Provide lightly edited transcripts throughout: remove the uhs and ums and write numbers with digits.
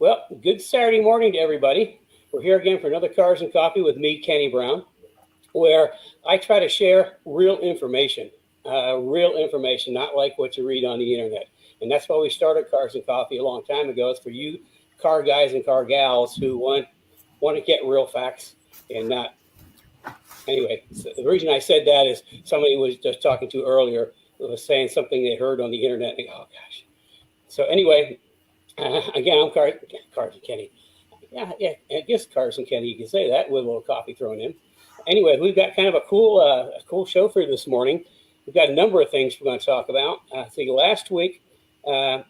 Well, good Saturday morning to everybody. We're here again for another Cars and Coffee with me, Kenny Brown, where I try to share real information, not like what you read on the internet. And that's why we started Cars and Coffee a long time ago. It's for you car guys and car gals who want to get real facts and not. Anyway, so the reason I said that is somebody was just talking to earlier was saying something they heard on the internet. And, oh, gosh. So anyway, again, I'm Cars and Kenny. Yeah, I guess Cars and Kenny, you can say that with a little coffee thrown in. Anyway, we've got kind of a cool show for you this morning. We've got a number of things we're going to talk about. I think last week, I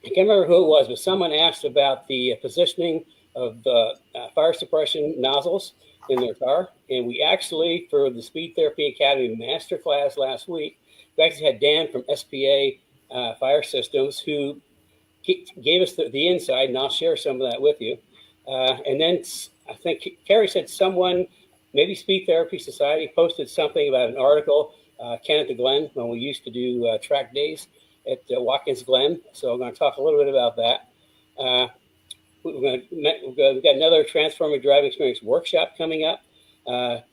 can't remember who it was, but someone asked about the positioning of fire suppression nozzles in their car. And we actually, for the Speed Therapy Academy Masterclass last week, we actually had Dan from SPA Fire Systems who gave us the inside, and I'll share some of that with you. And then I think Carrie said someone, maybe Speed Therapy Society, posted something about an article, Ken at the Glen, when we used to do track days at Watkins Glen. So I'm going to talk a little bit about that. We've got another Transforming Driving Experience workshop coming up. I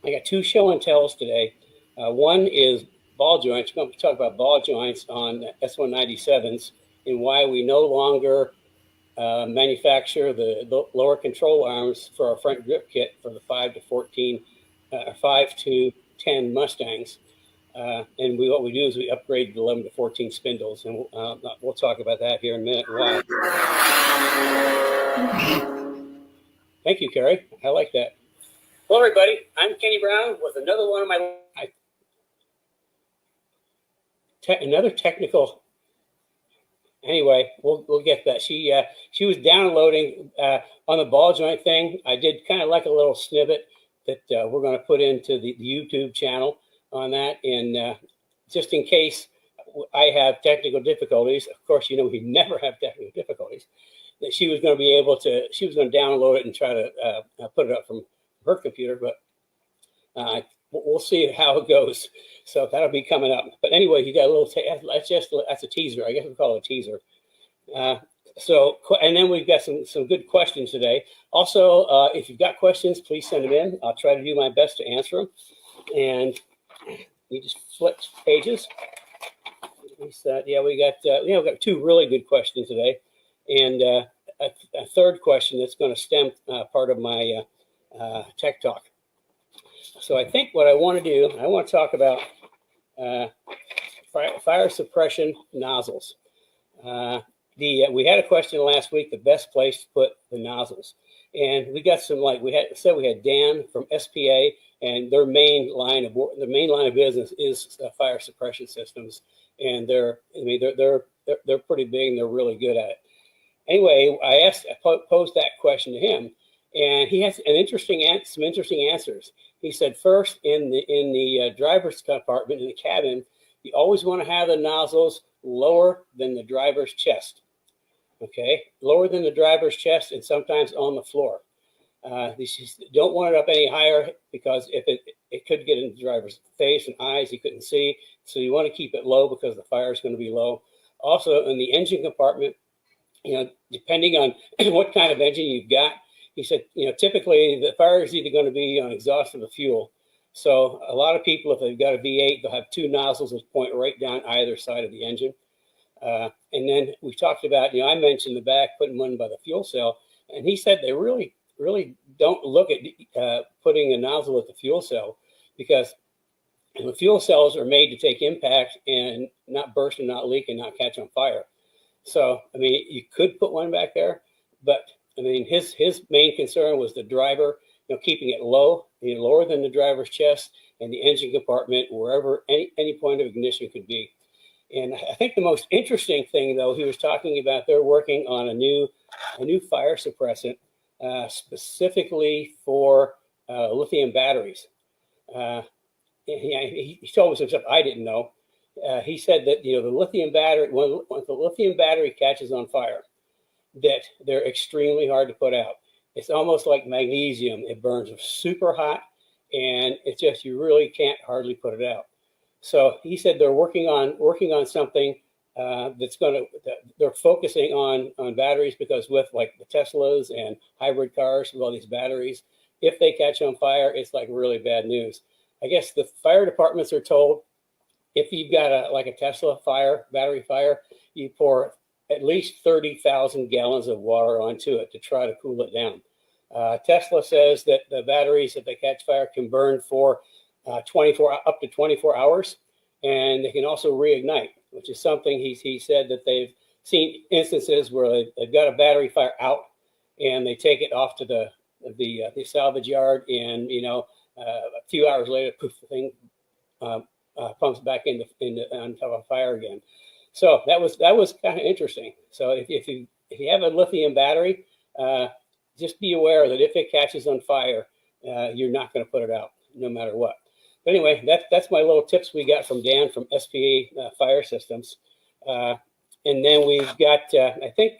got two show and tells today. One is ball joints. We're going to talk about ball joints on S197s and why we no longer manufacture the lower control arms for our front grip kit for the 5 to 10 Mustangs. And what we do is we upgrade the 11 to 14 spindles, and we'll talk about that here in a minute. Why. Thank you, Carrie. I like that. Well, everybody, I'm Kenny Brown with another one of my another technical. Anyway, we'll get that. She was downloading on the ball joint thing. I did kind of like a little snippet that we're going to put into the YouTube channel on that. And just in case I have technical difficulties, of course, you know, we never have technical difficulties, that she was going to download it and try to put it up from her computer. But we'll see how it goes. So that'll be coming up. But anyway, you got a little, that's a teaser. I guess we call it a teaser. And then we've got some good questions today. Also, if you've got questions, please send them in. I'll try to do my best to answer them. And you just flip pages. We got two really good questions today. And a third question that's going to stem part of my tech talk. So I think what I want to do, I want to talk about fire suppression nozzles. We had a question last week, the best place to put the nozzles. And we got some, we had Dan from SPA, and their main line of business is fire suppression systems. And they're pretty big and they're really good at it. Anyway, I posed that question to him, and he has some interesting answers. He said, first, in the driver's compartment in the cabin, you always want to have the nozzles lower than the driver's chest. Okay, lower than the driver's chest, and sometimes on the floor. You don't want it up any higher because if it could get in the driver's face and eyes, he couldn't see. So you want to keep it low because the fire is going to be low. Also, in the engine compartment, depending on what kind of engine you've got, he said, typically the fire is either going to be on exhaust or the fuel. So a lot of people, if they've got a V8, they'll have two nozzles that point right down either side of the engine. And then we talked about, I mentioned the back, putting one by the fuel cell. And he said they really don't look at putting a nozzle at the fuel cell because the fuel cells are made to take impact and not burst and not leak and not catch on fire. So, you could put one back there, but his main concern was the driver, keeping it low, lower than the driver's chest and the engine compartment, wherever any point of ignition could be. And I think the most interesting thing, though, he was talking about, they're working on a new fire suppressant specifically for lithium batteries. He told me some stuff I didn't know. He said that the lithium battery, when the lithium battery catches on fire, that they're extremely hard to put out. It's almost like magnesium. It burns super hot, and it's just you really can't hardly put it out. So he said they're working on something that's going to they're focusing on batteries because with like the Teslas and hybrid cars with all these batteries, if they catch on fire, it's like really bad news. I guess the fire departments are told if you've got a Tesla battery fire, you pour at least 30,000 gallons of water onto it to try to cool it down. Tesla says that the batteries, if they catch fire, can burn for up to 24 hours, and they can also reignite, which is something he said that they've seen instances where they've got a battery fire out, and they take it off to the salvage yard, and a few hours later, poof, the thing pumps back on top of fire again. So that was kind of interesting. So if you have a lithium battery, just be aware that if it catches on fire, you're not going to put it out, no matter what. But anyway, that's my little tips we got from Dan from SPA Fire Systems. And then we've got, I think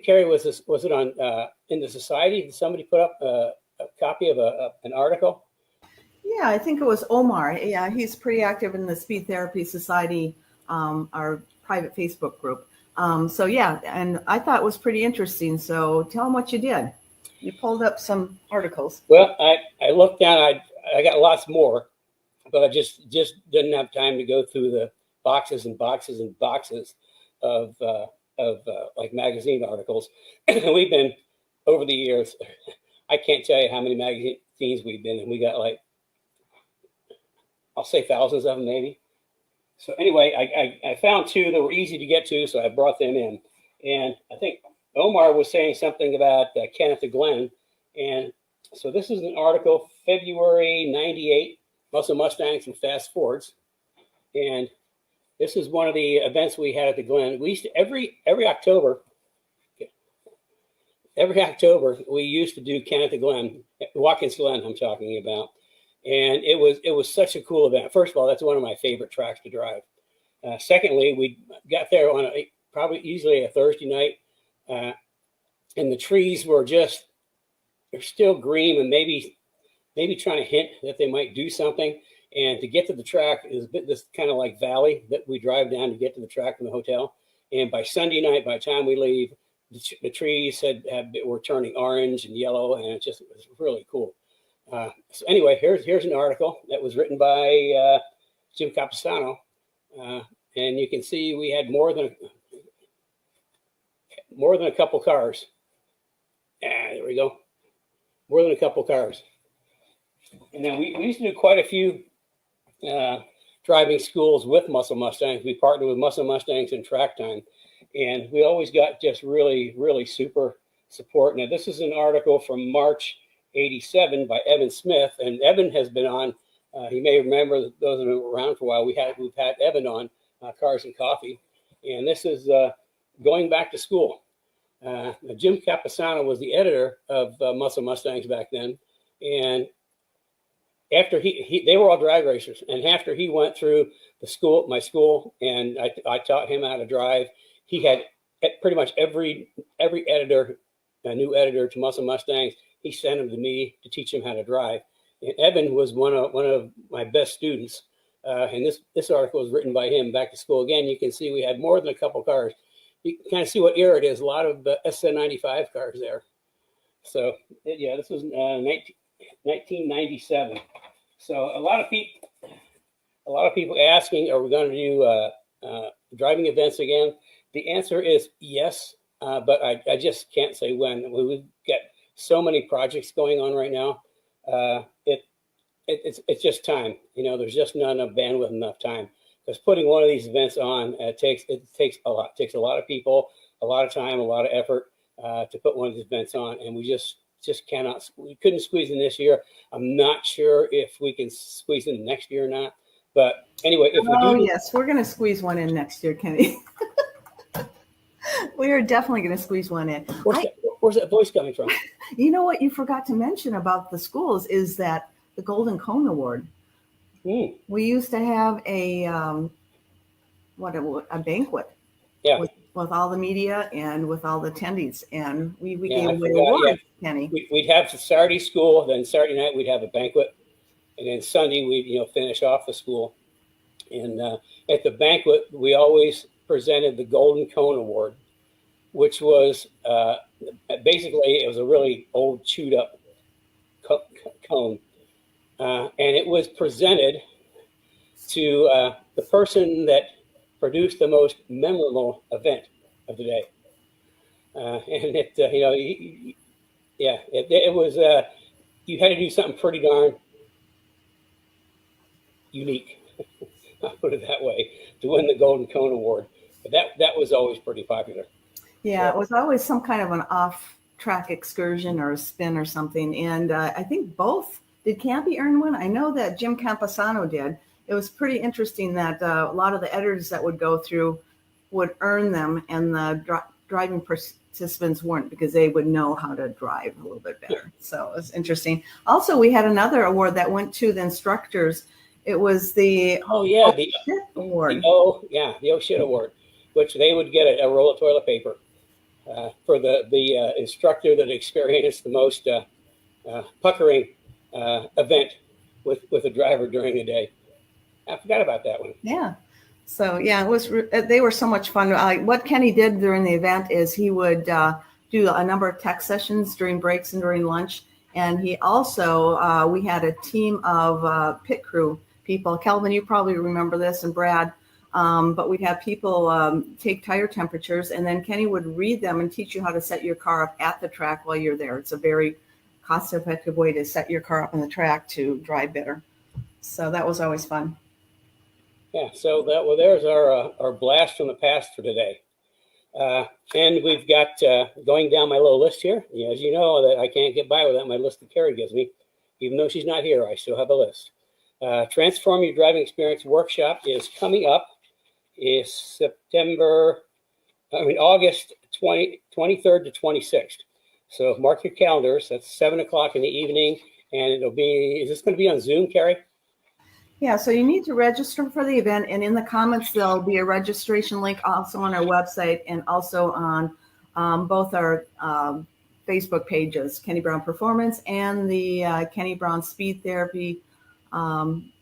Carrie, was it on in the Society? Did somebody put up a copy of an article? Yeah, I think it was Omar. Yeah, he's pretty active in the Speed Therapy Society, our private Facebook group. So yeah, and I thought it was pretty interesting. So tell them what you did. You pulled up some articles. Well, I looked down. I got lots more, but I just didn't have time to go through the boxes and boxes and boxes of like magazine articles. We've been over the years. I can't tell you how many magazines we've been in. We got like, I'll say thousands of them maybe. So anyway, I found two that were easy to get to, so I brought them in. And I think Omar was saying something about Kenneth Glenn. And so this is an article, February 98, Muscle Mustangs and Fast Fords. And this is one of the events we had at the Glen. We used to, every October, we used to do Kenneth Glen, Watkins Glen I'm talking about. And it was such a cool event. First of all, that's one of my favorite tracks to drive. Secondly, we got there on probably easily a Thursday night, and the trees were they're still green and maybe trying to hint that they might do something. And to get to the track is this kind of like valley that we drive down to get to the track from the hotel. And by Sunday night, by the time we leave, the trees were turning orange and yellow, and it was really cool. So anyway, here's an article that was written by Jim Capisano, and you can see we had more than a couple cars. There we go, more than a couple cars. And then we used to do quite a few driving schools with Muscle Mustangs. We partnered with Muscle Mustangs and Track Time, and we always got just really, really super support. Now this is an article from March 87 by Evan Smith, and Evan has been on. You may remember that those that have been around for a while. We've had Evan on Cars and Coffee, and this is going back to school. Jim Capisano was the editor of Muscle Mustangs back then, and after they were all drag racers, and after he went through my school, and I taught him how to drive. He had pretty much every editor, a new editor to Muscle Mustangs. He sent him to me to teach him how to drive. And Evan was one of my best students. And this article was written by him back to school. Again, you can see we had more than a couple cars. You can kind of see what era it is. A lot of SN95 cars there. So yeah, this was 1997. So a lot of people asking, are we going to do driving events again? The answer is yes, but I just can't say when. We've got so many projects going on right now. It's just time. There's just not enough bandwidth, enough time. Because putting one of these events on, it takes a lot. It takes a lot of people, a lot of time, a lot of effort to put one of these events on, and we just cannot. We couldn't squeeze in this year. I'm not sure if we can squeeze in next year or not. But anyway, if we do, oh yes, we're going to squeeze one in next year, Kenny. We are definitely going to squeeze one in. Where's that voice coming from? You know what you forgot to mention about the schools is that the Golden Cone Award. Mm. We used to have a banquet. Yeah. With all the media and with all the attendees, and we Yeah, gave away awards, yeah. Kenny. We'd have Saturday school, then Saturday night we'd have a banquet, and then Sunday we'd finish off the school. And at the banquet, we always presented the Golden Cone Award, which was basically, it was a really old, chewed up cone. And it was presented to the person that produced the most memorable event of the day. And it, it was, you had to do something pretty darn unique, I'll put it that way, to win the Golden Cone Award. But that was always pretty popular. Yeah, it was always some kind of an off-track excursion or a spin or something. And I think both, did Campy earn one? I know that Jim Camposano did. It was pretty interesting that a lot of the editors that would go through would earn them, and the driving participants weren't, because they would know how to drive a little bit better. So it was interesting. Also, we had another award that went to the instructors. It was the the Shit Award. The Oh Shit Award, which they would get a roll of toilet paper for the instructor that experienced the most puckering event with a driver during the day. I forgot about that one. Yeah. So yeah, it was. They were so much fun. What Kenny did during the event is he would do a number of tech sessions during breaks and during lunch, and he also we had a team of pit crew people. Kelvin, you probably remember this, and Brad. But we'd have people take tire temperatures, and then Kenny would read them and teach you how to set your car up at the track while you're there. It's a very cost-effective way to set your car up on the track to drive better. So that was always fun. Yeah, so there's our blast from the past for today. And we've got, going down my little list here, as you know, that I can't get by without my list that Carrie gives me. Even though she's not here, I still have a list. Transform Your Driving Experience Workshop is coming up. Is August 23rd to 26th. So mark your calendars. That's 7 o'clock in the evening. And is this going to be on Zoom, Carrie? Yeah, so you need to register for the event, and in the comments there'll be a registration link also on our website and also on both our Facebook pages, Kenny Brown Performance and the Kenny Brown Speed Therapy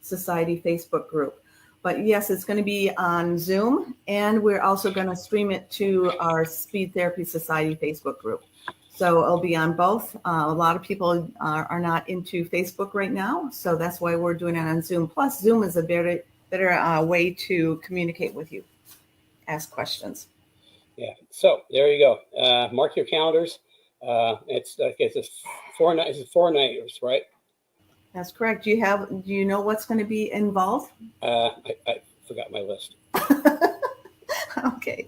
Society Facebook group. But yes, it's going to be on Zoom, and we're also going to stream it to our Speed Therapy Society Facebook group. So it'll be on both. A lot of people are not into Facebook right now, so that's why we're doing it on Zoom. Plus, Zoom is a better way to communicate with you, ask questions. Yeah. So there you go. Mark your calendars. It's 4 nights, right? That's correct. Do you know what's going to be involved? I forgot my list. Okay.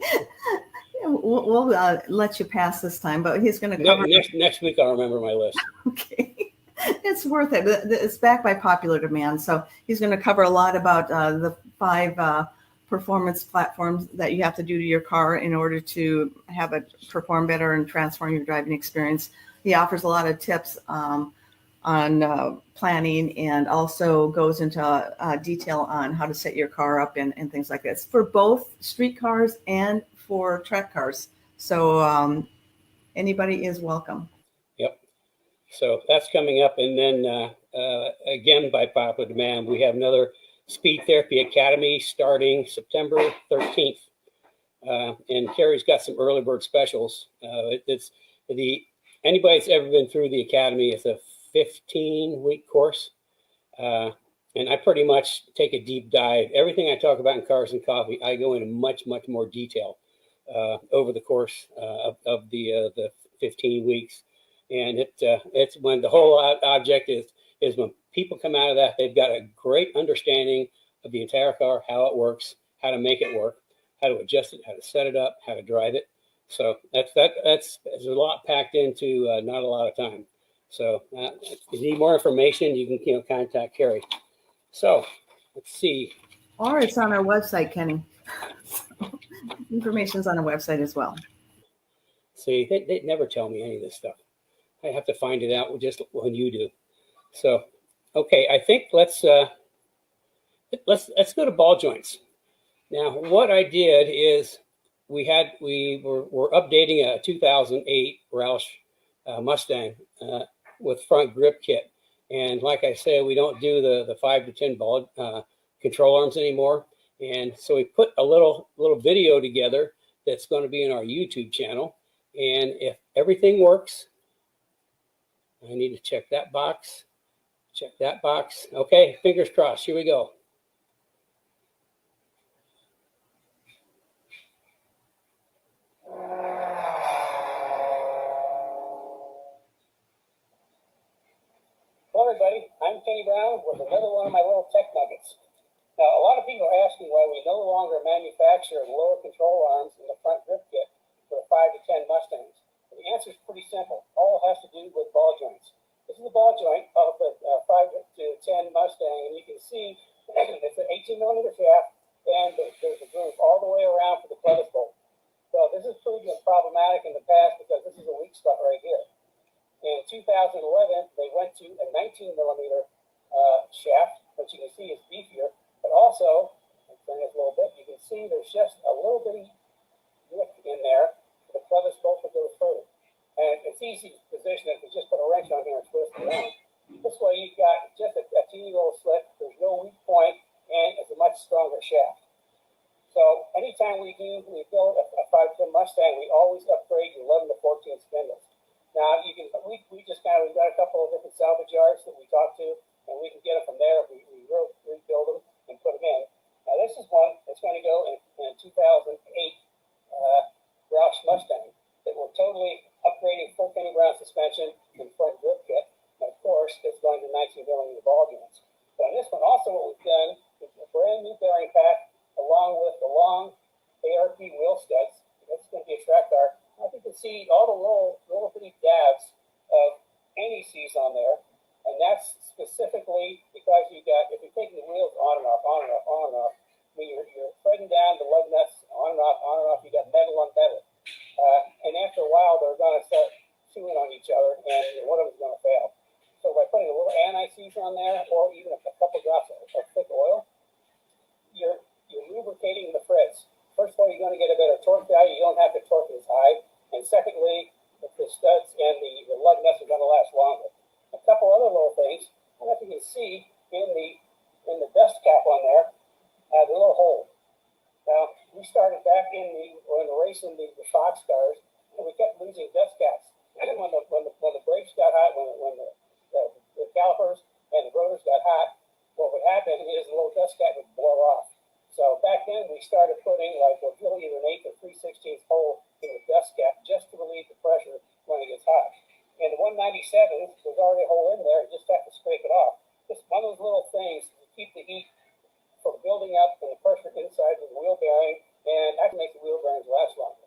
We'll let you pass this time, but he's going to cover next week. I'll remember my list. Okay, it's worth it. It's backed by popular demand, so he's going to cover a lot about the 5 performance platforms that you have to do to your car in order to have it perform better and transform your driving experience. He offers a lot of tips on planning, and also goes into detail on how to set your car up and things like this for both street cars and for track cars. So anybody is welcome. Yep. So that's coming up. And then again, by popular demand, we have another Speed Therapy Academy starting September 13th. And Carrie's got some early bird specials. Anybody that's ever been through the Academy, it's a 15-week course. And I pretty much take a deep dive. Everything I talk about in Cars and Coffee, I go into much, much more detail over the course of the 15 weeks. And it's when the whole object is when people come out of that, they've got a great understanding of the entire car, how it works, how to make it work, how to adjust it, how to set it up, how to drive it. So that's there's a lot packed into not a lot of time. So if you need more information, you can contact Carrie. So let's see. Or it's on our website, Kenny. Information's on our website as well. See, they never tell me any of this stuff. I have to find it out just when you do. So, okay, I think let's go to ball joints. Now, what I did is we were updating a 2008 Roush Mustang with front grip kit. And like I said, we don't do the 5 to 10 ball control arms anymore. And so we put a little video together that's going to be in our YouTube channel. And if everything works, I need to check that box. Check that box. Okay, fingers crossed. Here we go. Hello, everybody. I'm Kenny Brown with another one of my little tech nuggets. Now, a lot of people are asking why we no longer manufacture lower control arms in the front grip kit for the 5 to 10 Mustangs. And the answer is pretty simple. All it has to do with ball joints. This is the ball joint of the 5 to 10 Mustang, and you can see it's an 18mm shaft, and there's a groove all the way around for the clevis bolt. So this has proved problematic in the past because this is a weak spot right here. In 2011, they went to a 19mm shaft, which you can see is beefier, but also, I'll turn this a little bit, you can see there's just a little bitty lip in there for the clevis bolt that goes further. And it's easy to position it if you just put a wrench on here and twist it around. This way you've got just a teeny little slit, there's no weak point, and it's a much stronger shaft. So anytime we build a 510 Mustang, we always upgrade the 11 to 14 spindles. Now we've got a couple of different salvage yards that we talk to, and we can get them from there. We rebuild them and put them in. Now this is one that's going to go in 2008 Roush Mustang that we're totally upgrading full Kenny Brown suspension and front grip kit. And of course, it's going to 19mm ball joints. So in this one, also what we've done is a brand new bearing pack along with the long ARP wheel studs. That's going to be a track car. I think you can see all the little bitty dabs of NECs on there. And that's specifically because if you're taking the wheels on and off, I mean, you're threading down the lug nuts on and off, you got metal on metal. And after a while, they're going to start chewing on each other, and one of them is going to fail. So by putting a little NICs on there, or even a couple drops of thick oil, you're lubricating the threads. First of all, you're going to get a better torque value. You don't have to torque as high. And secondly, the studs and the lug nuts are going to last longer. A couple other little things. I don't know if you can see in the dust cap on there, the little hole. Now, we started back when racing the Fox cars, and we kept losing dust caps. And when the brakes got hot, when the calipers and the rotors got hot, what would happen is the little dust cap would blow off. So back then, we started putting we'll drill either an 1/8 or 3/16 hole in the dust cap just to relieve the pressure when it gets hot. And the 197, there's already a hole in there, you just have to scrape it off. Just one of those little things to keep the heat from building up and the pressure inside of the wheel bearing, and that can make the wheel bearings last longer.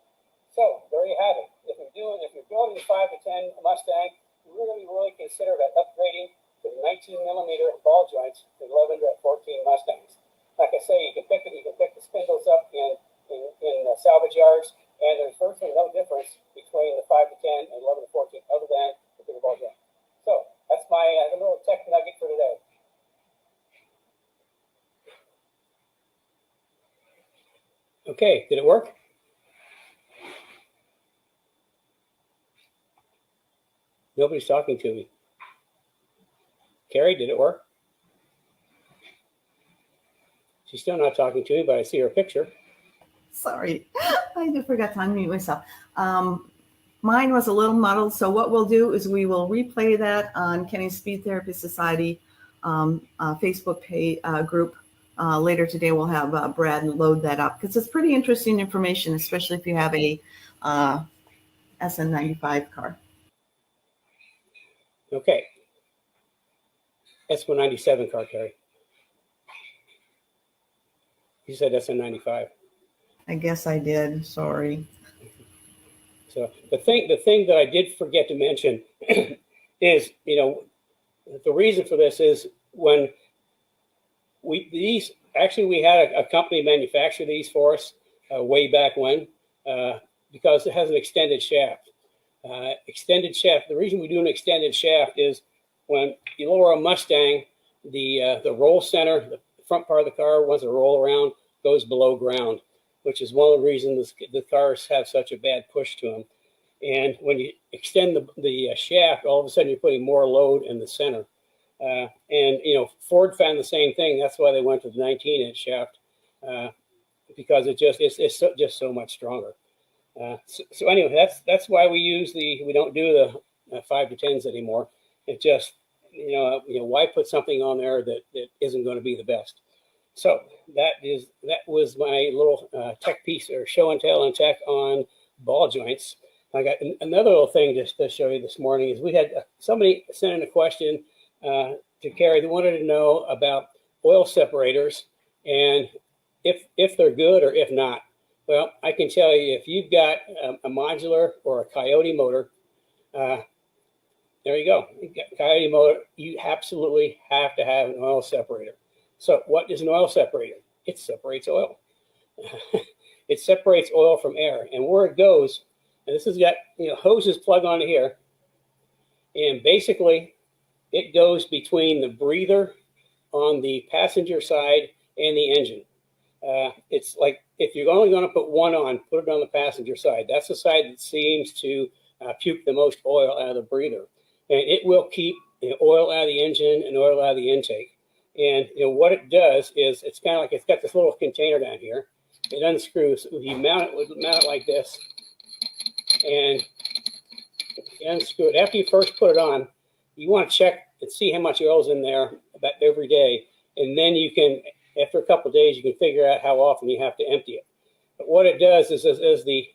So there you have it. If you're building a 5 to 10 Mustang, really consider that upgrading to the 19mm ball joints to 11 to 14 Mustangs. Like I say, you can pick the spindles up in salvage yards, and there's virtually no difference between the 5 to 10 and 11 to 14, other than the bigger ball joint. So that's my little tech nugget for today. Okay, did it work? Nobody's talking to me. Carrie, did it work? She's still not talking to me, but I see her picture. Sorry, I just forgot to unmute myself. Mine was a little muddled, so what we'll do is we will replay that on Kenny's Speed Therapy Society Facebook page, group. Later today, we'll have Brad load that up because it's pretty interesting information, especially if you have a SN95 car. Okay. S197 car, Carrie. You said SN95. I guess I did. Sorry. So the thing that I did forget to mention is, the reason for this is when we had a company manufacture these for us way back when, because it has an extended shaft. Extended shaft. The reason we do an extended shaft is when you lower a Mustang, the roll center, the front part of the car, once it roll around, goes below ground, which is one of the reasons the cars have such a bad push to them. And when you extend the shaft, all of a sudden you're putting more load in the center. And Ford found the same thing. That's why they went to the 19-inch shaft. because it's so much stronger. So anyway, that's why we don't do the 5 to 10s anymore. It just, why put something on there that isn't going to be the best? So that was my little tech piece, or show and tell on tech on ball joints. I got another little thing just to show you this morning. Is we had somebody send in a question to Carrie. They wanted to know about oil separators and if they're good or if not. Well, I can tell you, if you've got a modular or a Coyote motor, there you go. You've got Coyote motor, you absolutely have to have an oil separator. So what is an oil separator? It separates oil. It separates oil from air. And where it goes, and this has got hoses plug onto here, and basically it goes between the breather on the passenger side and the engine. It's like, if you're only going to put one on, put it on the passenger side. That's the side that seems to puke the most oil out of the breather. And it will keep oil out of the engine and oil out of the intake. And what it does is, it's kind of like, it's got this little container down here. It unscrews. You mount it like this, and you unscrew it. After you first put it on, you want to check and see how much oil is in there about every day. And then you can, after a couple of days, you can figure out how often you have to empty it. But what it does is, as the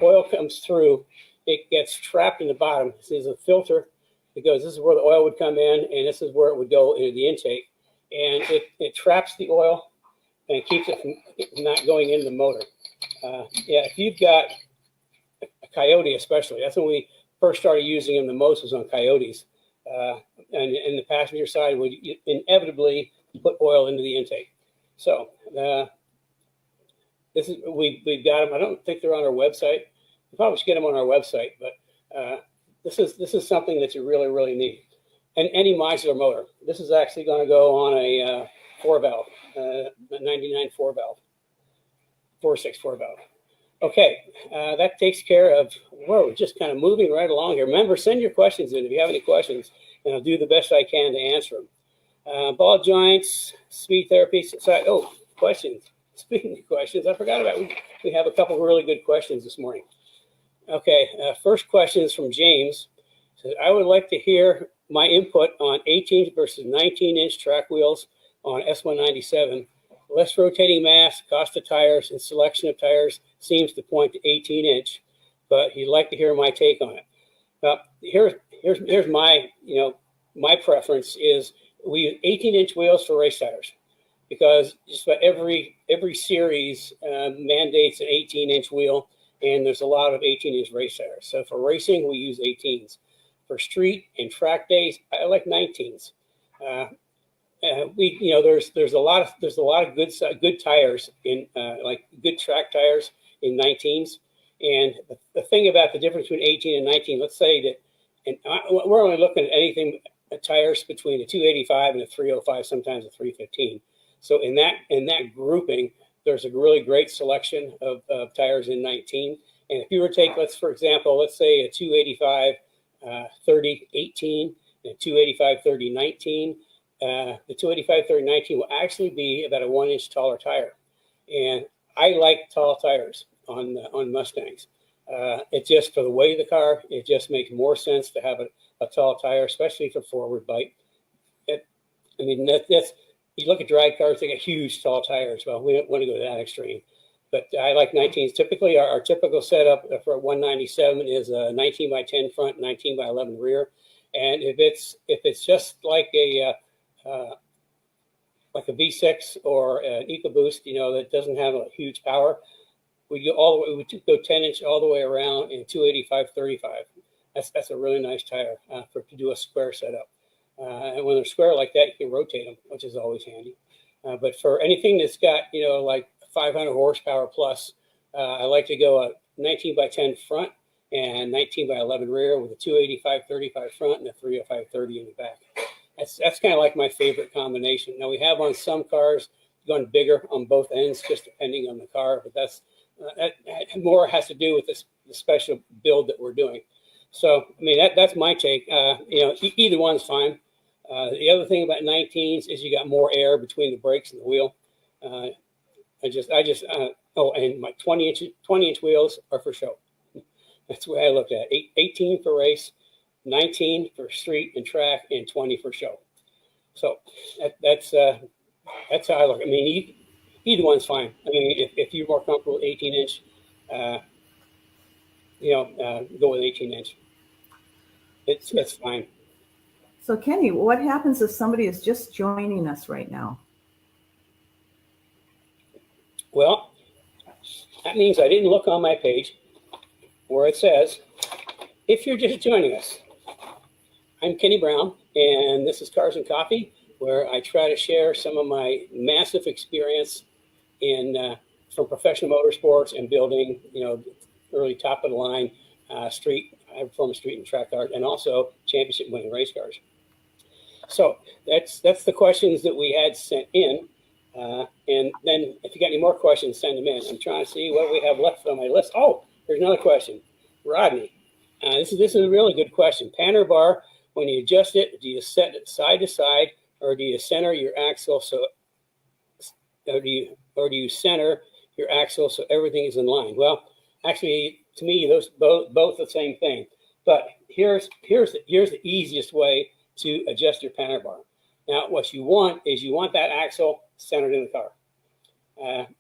oil comes through, it gets trapped in the bottom. There's a filter that goes, this is where the oil would come in, and this is where it would go into the intake. And it traps the oil and keeps it from not going into the motor. If you've got a Coyote especially, that's when we first started using them the most, was on Coyotes. And the passenger side would inevitably put oil into the intake. So we've got them. I don't think they're on our website. We probably should get them on our website, but this is something that you really, really need. And any modular motor. This is actually going to go on a 4-valve, a 99 4-valve, 4.6 4-valve. Okay, that takes care of, we're just kind of moving right along here. Remember, send your questions in if you have any questions, and I'll do the best I can to answer them. Ball joints, speed therapy. Questions. Speaking of questions, I forgot about it. We have a couple of really good questions this morning. Okay, first question is from James. Says, I would like to hear my input on 18 versus 19-inch track wheels on S197. Less rotating mass, cost of tires, and selection of tires seems to point to 18-inch, but he'd like to hear my take on it. Now, here's my my preference is we use 18-inch wheels for race tires, because just about every series mandates an 18-inch wheel, and there's a lot of 18-inch race tires. So for racing, we use 18s. For street and track days, I like 19s. There's a lot of good tires in like good track tires in 19s. And the thing about the difference between 18 and 19, let's say that, and we're only looking at anything tires between a 285 and a 305, sometimes a 315. So in that grouping, there's a really great selection of tires in 19. And if you were to take, for example, let's say a 285 30 18 and a 285 30 19. The 285 30 19 will actually be about a 1 inch taller tire. And I like tall tires on Mustangs. It just, for the weight of the car, it just makes more sense to have a tall tire, especially for forward bite. That's, you look at drag cars, they got huge tall tires. Well, we don't want to go to that extreme. But I like 19s. Typically, our typical setup for a 197 is a 19 by 10 front, 19 by 11 rear. And if it's just like a V6 or an EcoBoost, that doesn't have a huge power, we would go 10 inch all the way around in 285 35. That's a really nice tire to do a square setup. And when they're square like that, you can rotate them, which is always handy. But for anything that's got like 500 horsepower plus, I like to go a 19 by 10 front and 19 by 11 rear with a 285 35 front and a 305 30 in the back. That's kind of like my favorite combination. Now, we have on some cars gone bigger on both ends, just depending on the car, but that more has to do with the special build that we're doing. So, that's my take. Either one's fine. The other thing about 19s is you got more air between the brakes and the wheel. And my 20-inch wheels are for show. That's the way I looked at it. 18 for race, 19 for street and track, and 20 for show. So that's how I look. I mean, either one's fine. I mean, if you're more comfortable with 18-inch, go with 18-inch. It's fine. So Kenny, what happens if somebody is just joining us right now? Well, that means I didn't look on my page where it says, if you're just joining us, I'm Kenny Brown, and this is Cars and Coffee, where I try to share some of my massive experience from professional motorsports and building, early top of the line street, high performance street and track cars, and also championship winning race cars. So that's the questions that we had sent in. And then if you got any more questions, send them in. I'm trying to see what we have left on my list. Oh, there's another question. Rodney, this is a really good question. Panner bar, when you adjust it, do you set it side to side, or do you center your axle or do you center your axle so everything is in line? Well, actually, to me, those both the same thing. But here's the easiest way to adjust your panner bar. Now, what you want is that axle centered in the car.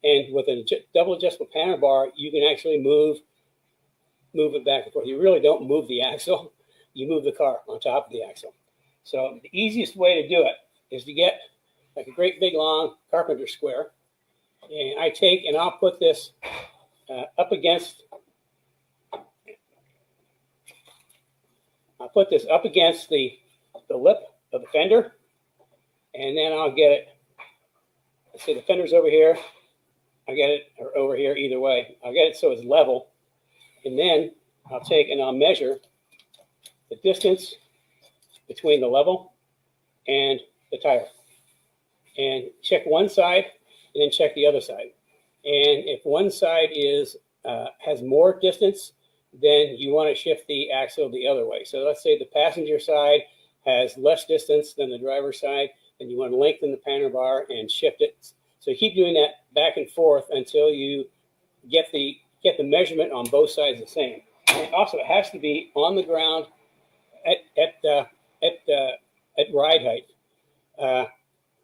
And with a double adjustable panner bar, you can actually move it back and forth. You really don't move the axle. You move the car on top of the axle. So the easiest way to do it is to get like a great big long carpenter square. And I'll put this up against the lip of the fender. And then I'll get it. Let's say the fender's over here. I'll get it or over here, either way. I'll get it so it's level. And then I'll measure the distance between the level and the tire. And check one side and then check the other side. And if one side has more distance, then you want to shift the axle the other way. So let's say the passenger side has less distance than the driver's side, and you want to lengthen the panner bar and shift it. So keep doing that back and forth until you get the measurement on both sides the same. And also, it has to be on the ground at ride height,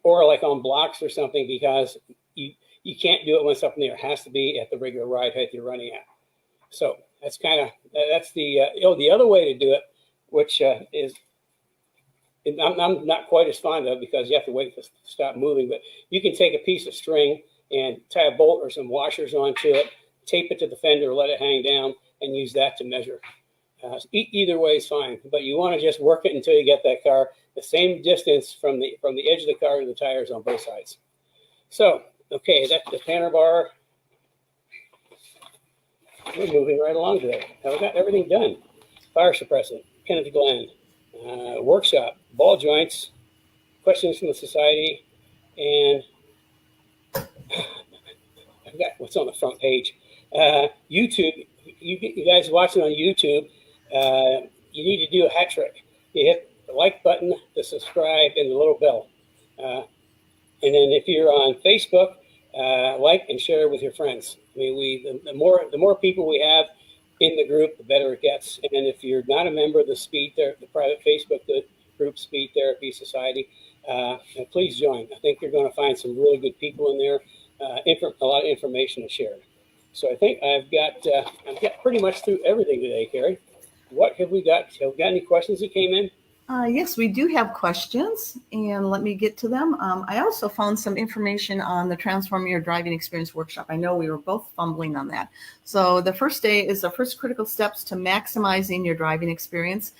or like on blocks or something, because you can't do it when it's up in the air. It has to be at the regular ride height you're running at. So that's the other way to do it, which is I'm not quite as fond of, because you have to wait for it to stop moving. But you can take a piece of string and tie a bolt or some washers onto it, tape it to the fender, let it hang down, and use that to measure. Either way is fine, but you want to just work it until you get that car the same distance from the edge of the car to the tires on both sides. So, okay, that's the panner bar. We're moving right along today. Now we got everything done. Fire suppressant, Kenneth Glenn, workshop, ball joints, questions from the society, and I forgot what's on the front page. YouTube. You guys watching on YouTube, you need to do a hat trick. You hit the like button, the subscribe, and the little bell. And then if you're on Facebook, like and share with your friends. I mean, the more people we have in the group, the better it gets. And if you're not a member of the private Facebook group, Speed Therapy Society, please join. I think you're going to find some really good people in there. A lot of information to share. So I think I've got pretty much through everything today, Carrie. What have we got? Have we got any questions that came in? Yes, we do have questions, and let me get to them. I also found some information on the Transform Your Driving Experience workshop. I know we were both fumbling on that. So the first day is the first critical steps to maximizing your driving experience.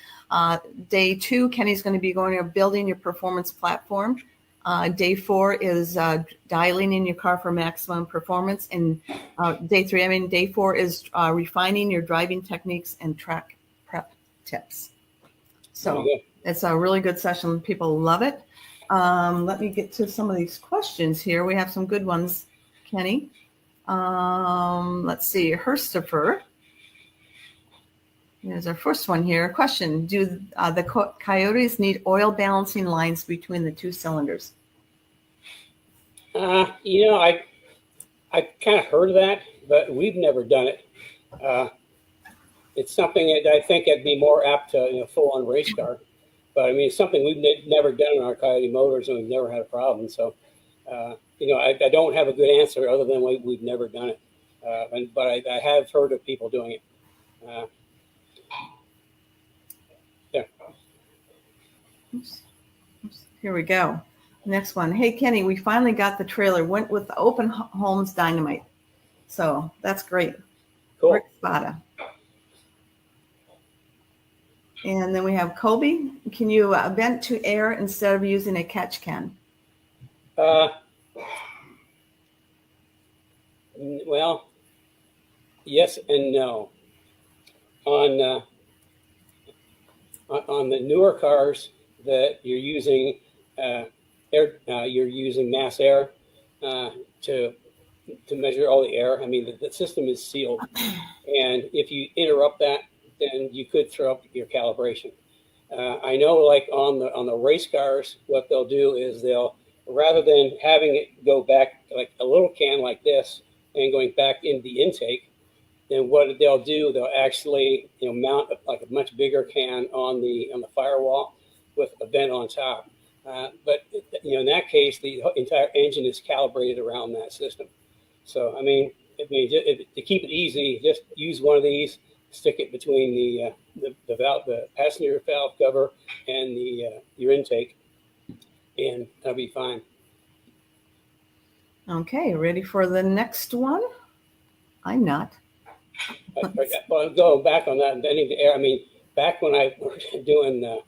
Day 2, Kenny's going to be going over building your performance platform. Day 4 is dialing in your car for maximum performance. And day 4 is refining your driving techniques and track prep tips. So it's a really good session. People love it. Let me get to some of these questions here. We have some good ones, Kenny. Let's see. Herstifer. Here's our first one here. Question. Do the Coyotes need oil balancing lines between the two cylinders? I kind of heard of that, but we've never done it. It's something that I think I'd be more apt to, full on race car. But I mean, it's something we've never done in our Coyote Motors, and we've never had a problem. So, I don't have a good answer other than we've never done it. But I have heard of people doing it. Yeah. Oops. Here we go. Next one. Hey, Kenny, we finally got the trailer. Went with the Open Homes Dynamite. So that's great. Cool. Rick Spada. And then we have Kobe. Can you vent to air instead of using a catch can? Well, yes and no. On the newer cars that you're using you're using mass air to measure all the air. I mean, the system is sealed, and if you interrupt that, then you could throw up your calibration. I know, like on the race cars, what they'll do is they'll, rather than having it go back like a little can like this and going back in the intake, then what they'll do, they'll actually mount like a much bigger can on the firewall with a vent on top. But in that case, the entire engine is calibrated around that system. So I mean, to keep it easy, just use one of these, stick it between the valve, the passenger valve cover, and your intake, and that'll be fine. Okay, ready for the next one? I'm not. Well, going back on that, venting the air. I mean, back when I was doing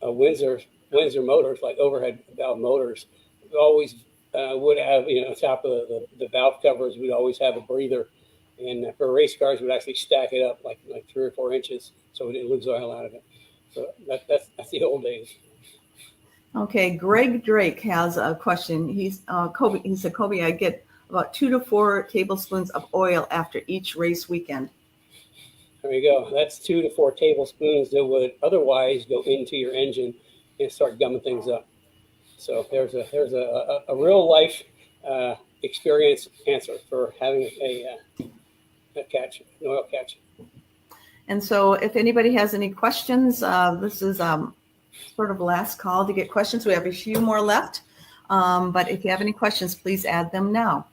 Windsor motors, like overhead valve motors, we always would have, on top of the valve covers, we'd always have a breather. And for race cars, we'd actually stack it up like 3 or 4 inches so it didn't lose oil out of it. So that's the old days. Okay, Greg Drake has a question. He's Kobe. He said, Kobe, I get about 2 to 4 tablespoons of oil after each race weekend. There you go. That's 2 to 4 tablespoons that would otherwise go into your engine and start gumming things up. So there's a real life experience answer for having a catch, an oil catch. And so if anybody has any questions, this is sort of last call to get questions. We have a few more left, but if you have any questions, please add them now.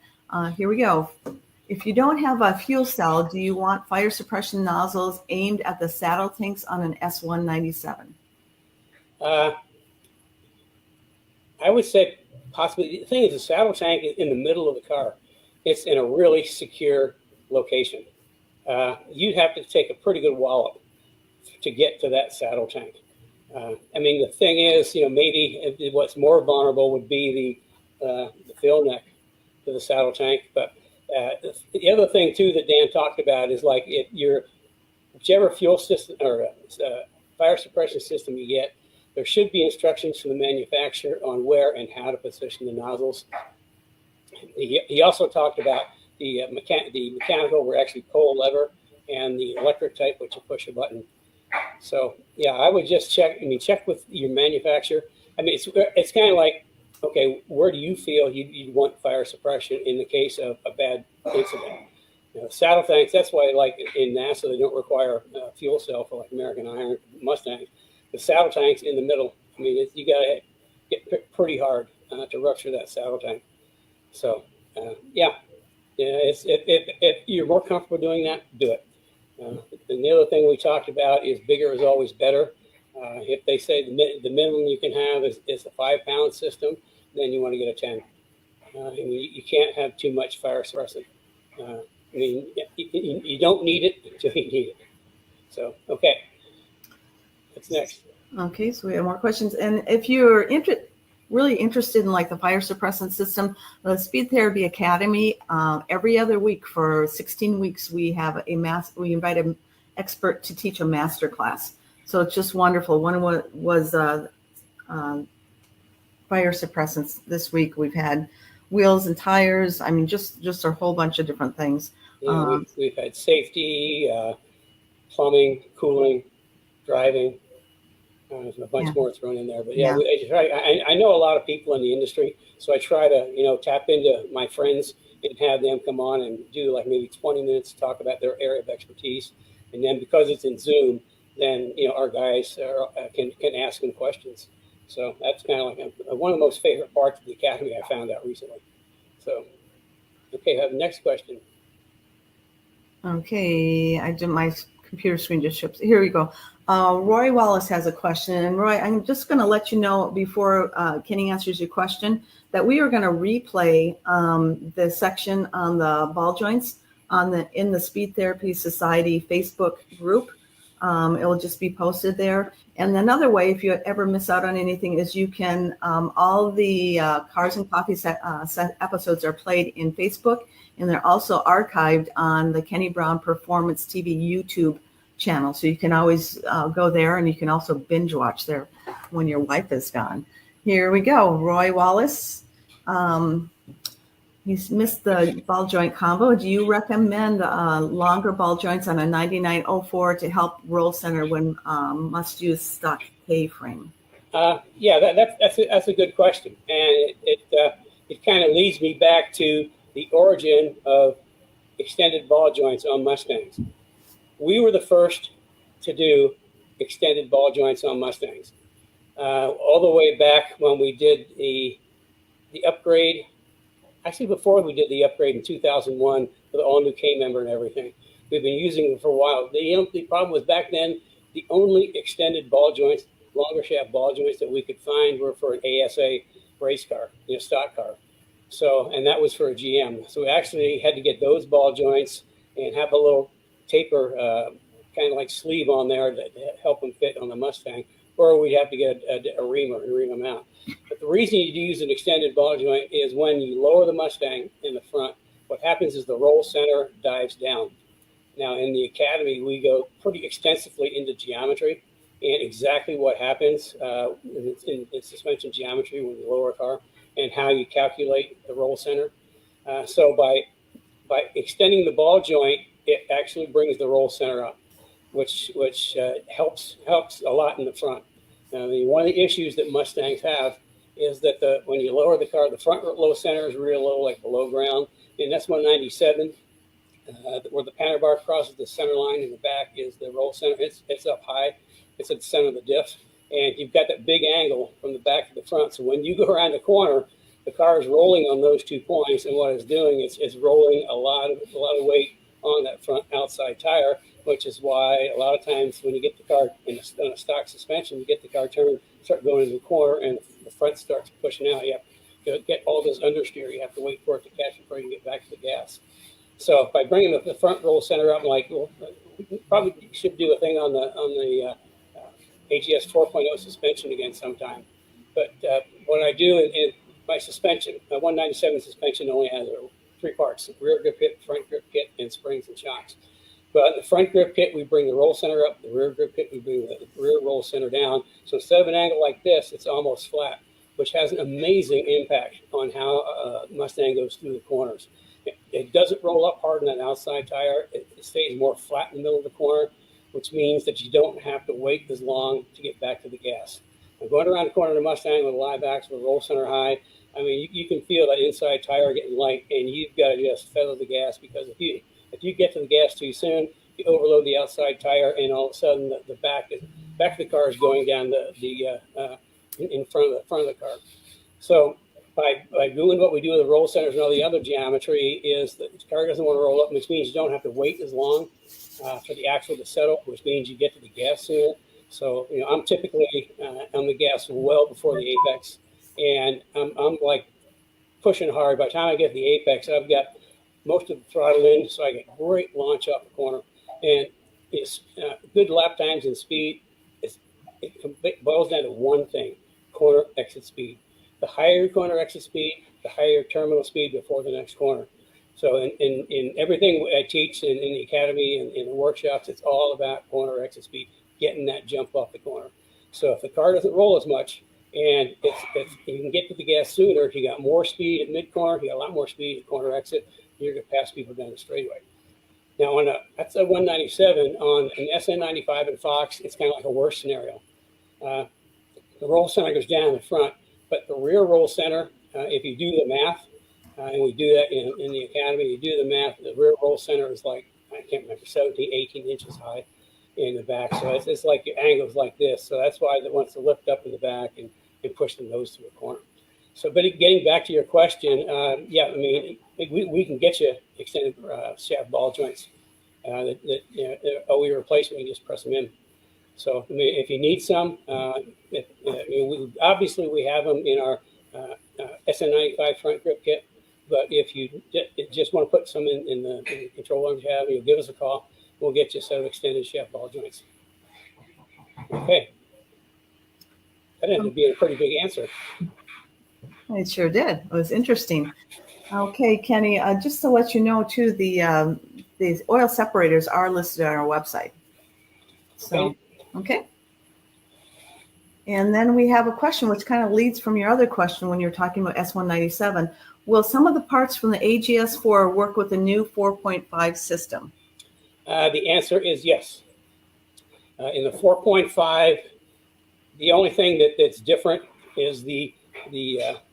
Here we go. If you don't have a fuel cell, do you want fire suppression nozzles aimed at the saddle tanks on an S197? I would say possibly. The thing is, the saddle tank is in the middle of the car. It's in a really secure location. You'd have to take a pretty good wallop to get to that saddle tank. I mean, the thing is, maybe what's more vulnerable would be the fill neck to the saddle tank. But the other thing too that Dan talked about is like whichever fuel system or fire suppression system you get, there should be instructions from the manufacturer on where and how to position the nozzles. He also talked about the mechanical, where actually pull a lever, and the electric type, which you push a button. So yeah, I would just check. I mean, check with your manufacturer. I mean, it's kind of like, okay, where do you feel you'd want fire suppression in the case of a bad incident? Saddle tanks. That's why, like in NASA, they don't require a fuel cell for like American Iron, Mustang. The saddle tank's in the middle. I mean, you got to get pretty hard to rupture that saddle tank. So if you're more comfortable doing that, do it. And the other thing we talked about is bigger is always better. If they say the minimum you can have is a 5-pound system, then you want to get a 10. And you can't have too much fire suppressant. I mean, you don't need it until you need it. So, okay. What's next? Okay, so we have more questions. And if you're really interested in like the fire suppressant system, the Speed Therapy Academy, every other week for 16 weeks, we have we invite an expert to teach a master class. So it's just wonderful. One was fire suppressants. This week we've had wheels and tires. I mean, just a whole bunch of different things. Yeah, we've had safety, plumbing, cooling, driving. There's a bunch more thrown in there, but I know a lot of people in the industry, so I try to tap into my friends and have them come on and do like maybe 20 minutes to talk about their area of expertise. And then because it's in Zoom, then our guys can ask them questions. So that's kind of like one of the most favorite parts of the academy I found out recently. So, okay, I have the next question. Okay, my computer screen just ships. Here we go. Roy Wallace has a question. And Roy, I'm just going to let you know before Kenny answers your question that we are going to replay the section on the ball joints in the Speed Therapy Society Facebook group. It will just be posted there. And another way, if you ever miss out on anything, is you can, all the Cars and Coffee set episodes are played in Facebook, and they're also archived on the Kenny Brown Performance TV YouTube channel. So you can always go there, and you can also binge watch there when your wife is gone. Here we go. Roy Wallace. He's missed the ball joint combo. Do you recommend longer ball joints on a 9904 to help roll center when must use stock K-frame? Yeah, that's a good question, and it kind of leads me back to the origin of extended ball joints on Mustangs. We were the first to do extended ball joints on Mustangs, all the way back when we did the upgrade. Actually, before we did the upgrade in 2001 with the all-new K-member and everything, we've been using them for a while. The problem was back then, the only extended ball joints, longer shaft ball joints that we could find were for an ASA race car, stock car. So, and that was for a GM. So we actually had to get those ball joints and have a little taper, kind of like sleeve on there to help them fit on the Mustang, or we'd have to get a reamer and ream them out. But the reason you use an extended ball joint is when you lower the Mustang in the front, what happens is the roll center dives down. Now, in the academy, we go pretty extensively into geometry and exactly what happens in suspension geometry when you lower a car and how you calculate the roll center. So by extending the ball joint, it actually brings the roll center up, which helps a lot in the front. Now, one of the issues that Mustangs have is that when you lower the car, the front low center is real low, like below ground. And that's 197, where the panel bar crosses the center line in the back is the roll center. It's up high. It's at the center of the diff. And you've got that big angle from the back to the front. So when you go around the corner, the car is rolling on those 2 points. And what it's doing is it's rolling a lot of weight on that front outside tire, which is why a lot of times when you get the car in a stock suspension, you get the car turned, start going into the corner, and the front starts pushing out. You have to get all this understeer. You have to wait for it to catch before you can get back to the gas. So by bringing the front roll center up, we probably should do a thing on the AGS 4.0 suspension again sometime. But what I do in my suspension, my 197 suspension only has 3 parts: rear grip kit, front grip kit, and springs and shocks. But in the front grip kit, we bring the roll center up. The rear grip kit, we bring the rear roll center down. So instead of an angle like this, it's almost flat, which has an amazing impact on how Mustang goes through the corners. It doesn't roll up hard on that outside tire. It stays more flat in the middle of the corner, which means that you don't have to wait as long to get back to the gas. And going around the corner of the Mustang with a live axle with roll center high, I mean, you can feel that inside tire getting light, and you've got to just feather the gas, because if you get to the gas too soon, you overload the outside tire, and all of a sudden the back of the car is going down in front of the car. So by doing what we do with the roll centers and all the other geometry, is that the car doesn't want to roll up, which means you don't have to wait as long for the axle to settle, which means you get to the gas sooner. So I'm typically on the gas well before the apex, and I'm like pushing hard. By the time I get to the apex, I've got most of the throttle in, so I get great launch off the corner. And it's good lap times and speed. It boils down to one thing: corner exit speed. The higher your corner exit speed, the higher your terminal speed before the next corner. So in everything I teach in the academy and in the workshops, it's all about corner exit speed, getting that jump off the corner. So if the car doesn't roll as much, and you can get to the gas sooner, if you got more speed at mid-corner, you got a lot more speed at corner exit, you're going to pass people down the straightaway. Now, that's a 197. On an SN95 and Fox, it's kind of like a worse scenario. The roll center goes down in the front, but the rear roll center, if you do the math, and we do that in the academy. You do the math. The rear roll center is like, I can't remember, 17, 18 inches high in the back. So it's like your angle's like this. So that's why it wants to lift up in the back and push the nose to a corner. So, but getting back to your question, yeah, I mean, we can get you extended shaft ball joints that OE replacement. You just press them in. So, I mean, if you need some, obviously we have them in our SN95 front grip kit. But if you just want to put some in the control arms you have, you'll give us a call. We'll get you a set of extended shaft ball joints. Okay. That ended up being a pretty big answer. It sure did. It was interesting. Okay, Kenny, just to let you know, too, the oil separators are listed on our website. So, okay. And then we have a question which kind of leads from your other question when you're talking about S197. Will some of the parts from the AGS4 work with the new 4.5 system? The answer is yes. In the 4.5, the only thing that's different is the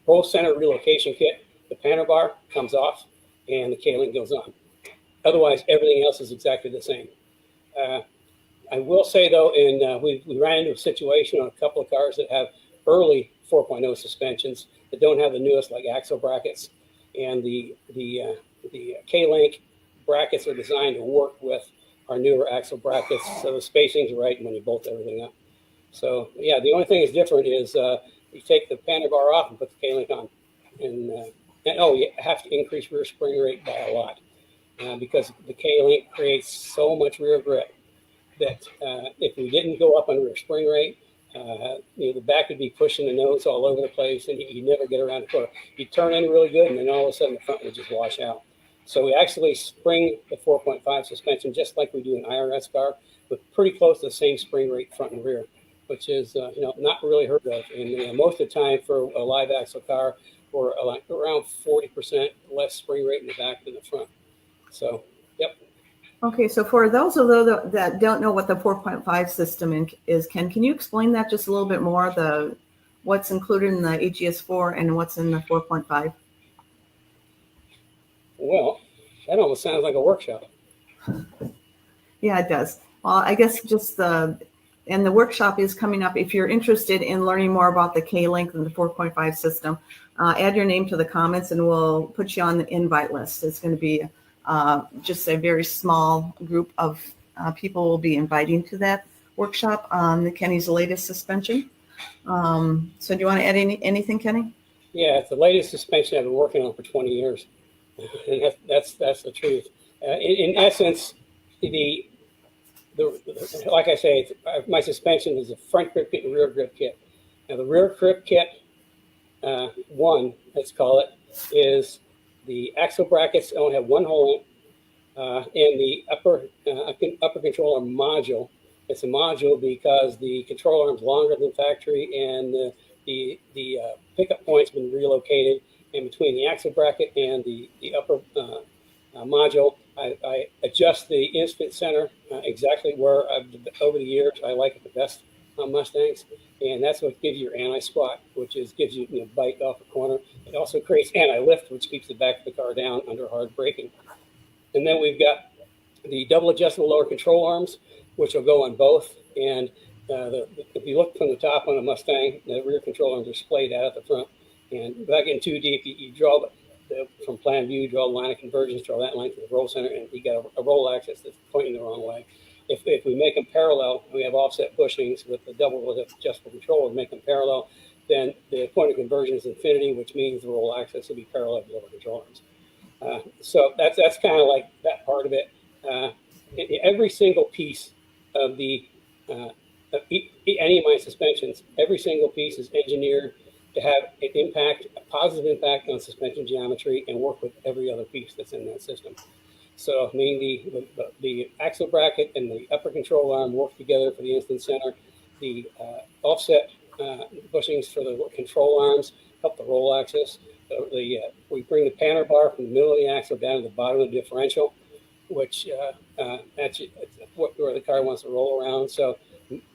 roll center relocation kit. The panel bar comes off and the K-link goes on. Otherwise, everything else is exactly the same. I will say, though, we ran into a situation on a couple of cars that have early 4.0 suspensions that don't have the newest, like axle brackets, and the K-link brackets are designed to work with our newer axle brackets, so the spacing's right when you bolt everything up. So yeah, the only thing that's different is you take the panel bar off and put the K-link on, and you have to increase rear spring rate by a lot because the K-link creates so much rear grip that if we didn't go up on rear spring rate, the back would be pushing the nose all over the place, and you never get around the corner. You turn in really good, and then all of a sudden the front would just wash out. So we actually spring the 4.5 suspension just like we do an IRS car, with pretty close to the same spring rate front and rear, which is not really heard of. And most of the time for a live axle car, we're like around 40% less spring rate in the back than the front. So, yep. Okay, so for those of those that don't know what the 4.5 system is, can you explain that just a little bit more, what's included in the AGS4 and what's in the 4.5? Well, that almost sounds like a workshop. Yeah, it does. Well, I guess and the workshop is coming up. If you're interested in learning more about the K-link and the 4.5 system, add your name to the comments and we'll put you on the invite list. It's going to be just a very small group of people will be inviting to that workshop on the Kenny's latest suspension. So do you want to add anything, Kenny? Yeah, it's the latest suspension I've been working on for 20 years. And that's the truth. In essence, like I say, my suspension is a front grip kit and rear grip kit. Now the rear grip kit, one, let's call it, is the axle brackets only have one hole in, and the upper controller module. It's a module because the control arm's longer than factory, and the pickup point's been relocated. And between the axle bracket and the upper module, I adjust the instant center exactly where over the years I like it the best on Mustangs, and that's what gives you your anti-squat, which gives you bite off the corner. It also creates anti-lift, which keeps the back of the car down under hard braking. And then we've got the double adjustable lower control arms, which will go on both. And if you look from the top on a Mustang, the rear control arms are splayed out at the front. And without getting too deep, you draw from plan view, you draw the line of convergence, draw that line to the roll center, and you got a roll axis that's pointing the wrong way. If we make them parallel, we have offset bushings with the double adjustable control and make them parallel, then the point of conversion is infinity, which means the roll axis will be parallel to the lower control arms. So that's kind of like that part of it. Every single piece of any of my suspensions, every single piece is engineered to have a positive impact on suspension geometry and work with every other piece that's in that system. So, I mean, the axle bracket and the upper control arm work together for the instant center. The offset bushings for the control arms help the roll axis. We bring the panel bar from the middle of the axle down to the bottom of the differential, which that's where the car wants to roll around. So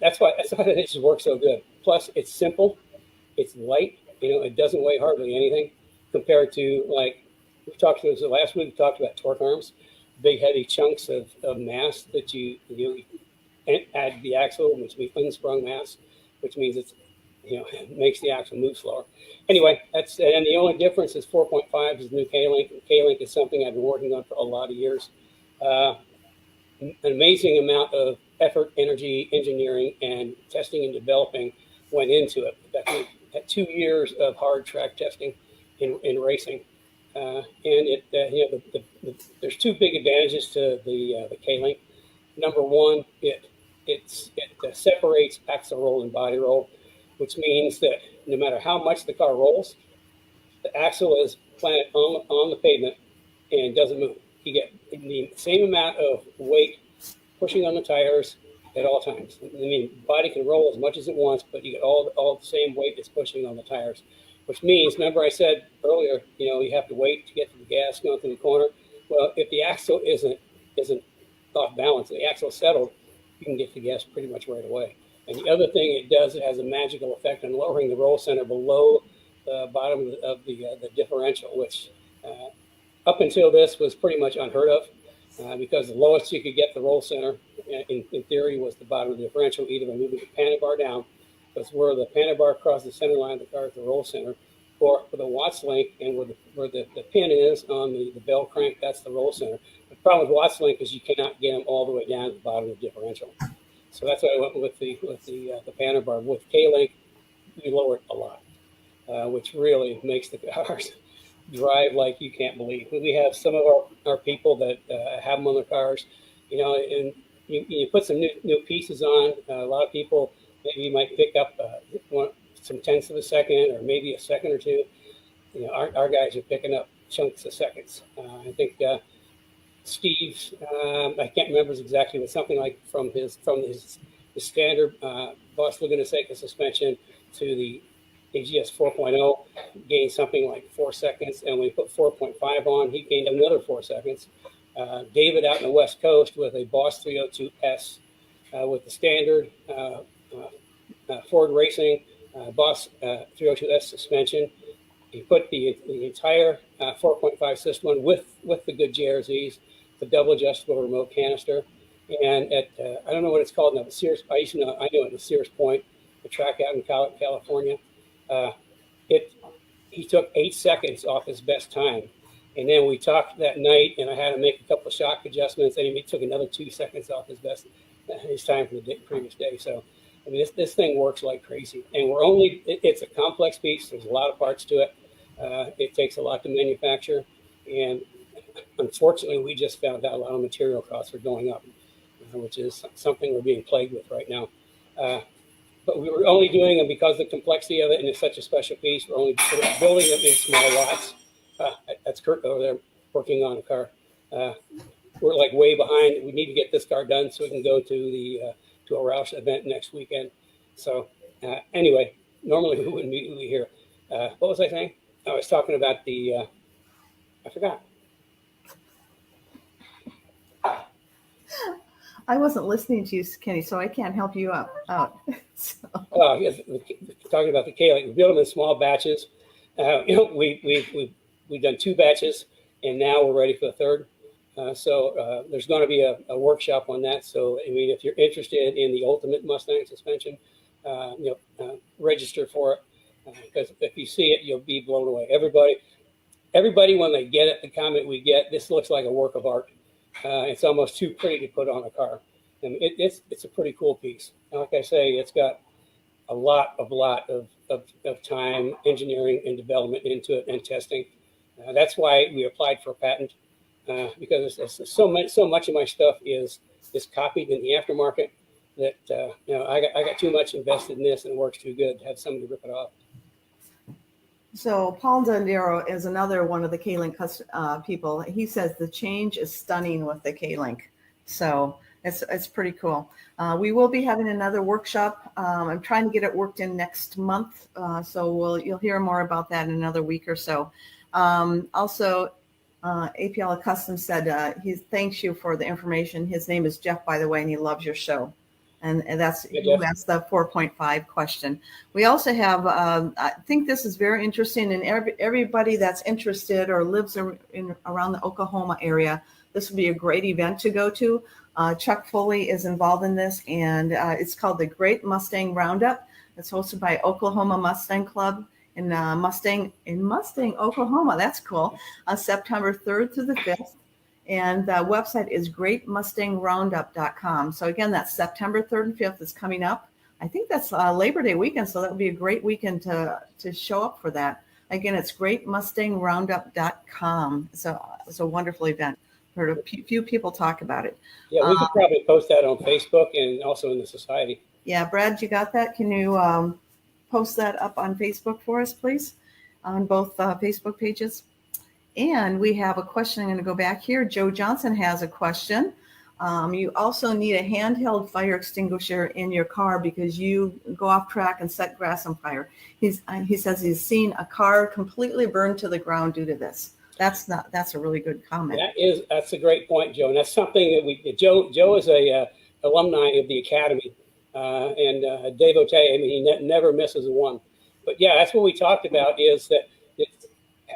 that's why it just works so good. Plus, it's simple. It's light, it doesn't weigh hardly anything compared to like we've talked about this last week. We talked about torque arms, big heavy chunks of mass that you add to the axle, which means unsprung mass, which means it's makes the axle move slower. Anyway, and the only difference is 4.5 is the new K-Link. K-Link is something I've been working on for a lot of years. An amazing amount of effort, energy, engineering, and testing and developing went into it. We had 2 years of hard track testing in racing, and there's two big advantages to the K-Link. Number one, it separates axle roll and body roll, which means that no matter how much the car rolls, the axle is planted on the pavement and doesn't move. You get the same amount of weight pushing on the tires at all times. I mean, body can roll as much as it wants, but you get all the same weight that's pushing on the tires, which means, remember I said earlier, you have to wait to get to the gas going through the corner. Well, if the axle isn't off balance, the axle settled, you can get to the gas pretty much right away. And the other thing it does, it has a magical effect on lowering the roll center below the bottom of the differential, which up until this was pretty much unheard of, because the lowest you could get the roll center, in theory, was the bottom of the differential, either by moving the panic bar down, because where the panic bar crosses the center line of the car is the roll center, or for the Watts link, and where the pin is on the bell crank, that's the roll center. The problem with Watts link is you cannot get them all the way down to the bottom of the differential. So that's why I went with the panic bar. With K-Link, we lower it a lot, which really makes the cars drive like you can't believe. We have some of our people that have them on their cars, and you put some new pieces on. A lot of people, maybe you might pick up some tenths of a second or maybe a second or two. Our guys are picking up chunks of seconds. I think Steve's, I can't remember exactly, but something like from his standard Boss Laguna Seca suspension to the AGS 4.0 gained something like 4 seconds, and when we put 4.5 on, he gained another 4 seconds. David out in the West Coast with a Boss 302S with the standard Ford Racing Boss 302S suspension. He put the entire 4.5 system on with the good JRZs, the double adjustable remote canister, and at I don't know what it's called now, but Sears. I know it was Sears Point, the track out in California. He took 8 seconds off his best time, and then we talked that night, and I had to make a couple of shock adjustments, and he took another 2 seconds off his time from the previous day. So, I mean, this thing works like crazy, and it's a complex piece. There's a lot of parts to it. It takes a lot to manufacture, and unfortunately, we just found out a lot of material costs are going up, which is something we're being plagued with right now. But we were only doing them because of the complexity of it, and it's such a special piece. We're only building them in small lots. That's Kurt over there working on a car. We're like way behind. We need to get this car done so we can go to a Roush event next weekend. So anyway, normally we wouldn't be here. What was I saying? I was talking about I forgot. I wasn't listening to you, Kenny, so I can't help you out. So. Oh, yes, talking about the K-Link. We build them in small batches. We've done 2 batches, and now we're ready for the third. So there's going to be a workshop on that. So, I mean, if you're interested in the ultimate Mustang suspension, register for it, because if you see it, you'll be blown away. Everybody, when they get it, the comment we get, this looks like a work of art. It's almost too pretty to put on a car. And it's a pretty cool piece. And like I say, it's got a lot of time, engineering, and development into it, and testing. That's why we applied for a patent, because so much of my stuff is copied in the aftermarket that I got too much invested in this, and it works too good to have somebody rip it off. So Paul Dondero is another one of the K-Link people. He says the change is stunning with the K-Link. So it's pretty cool. We will be having another workshop. I'm trying to get it worked in next month. So you'll hear more about that in another week or so. Also, APL Custom said he thanks you for the information. His name is Jeff, by the way, and he loves your show. And that's Yeah, who Jeff. asked the 4.5 question. We also have, I think this is very interesting, and everybody that's interested or lives around the Oklahoma area, this would be a great event to go to. Chuck Foley is involved in this, and it's called the Great Mustang Roundup. It's hosted by Oklahoma Mustang Club in Mustang, Oklahoma. That's cool. September 3rd through the 5th. And the website is greatmustangroundup.com. So again, that's September 3rd and 5th is coming up. I think that's Labor Day weekend, so that would be a great weekend to show up for that. Again, it's greatmustangroundup.com. So it's a wonderful event. Heard a few people talk about it. Yeah, we could probably post that on Facebook and also in the society. Yeah, Brad, you got that? Can you post that up on Facebook for us, please, on both Facebook pages? And we have a question. I'm going to go back here. Joe Johnson has a question. You also need a handheld fire extinguisher in your car because you go off track and set grass on fire. He says he's seen a car completely burned to the ground due to this. That's a really good comment. That's a great point, Joe. And that's something that Joe is a alumni of the Academy and a devotee. I mean, he never misses a one. But yeah, that's what we talked about is that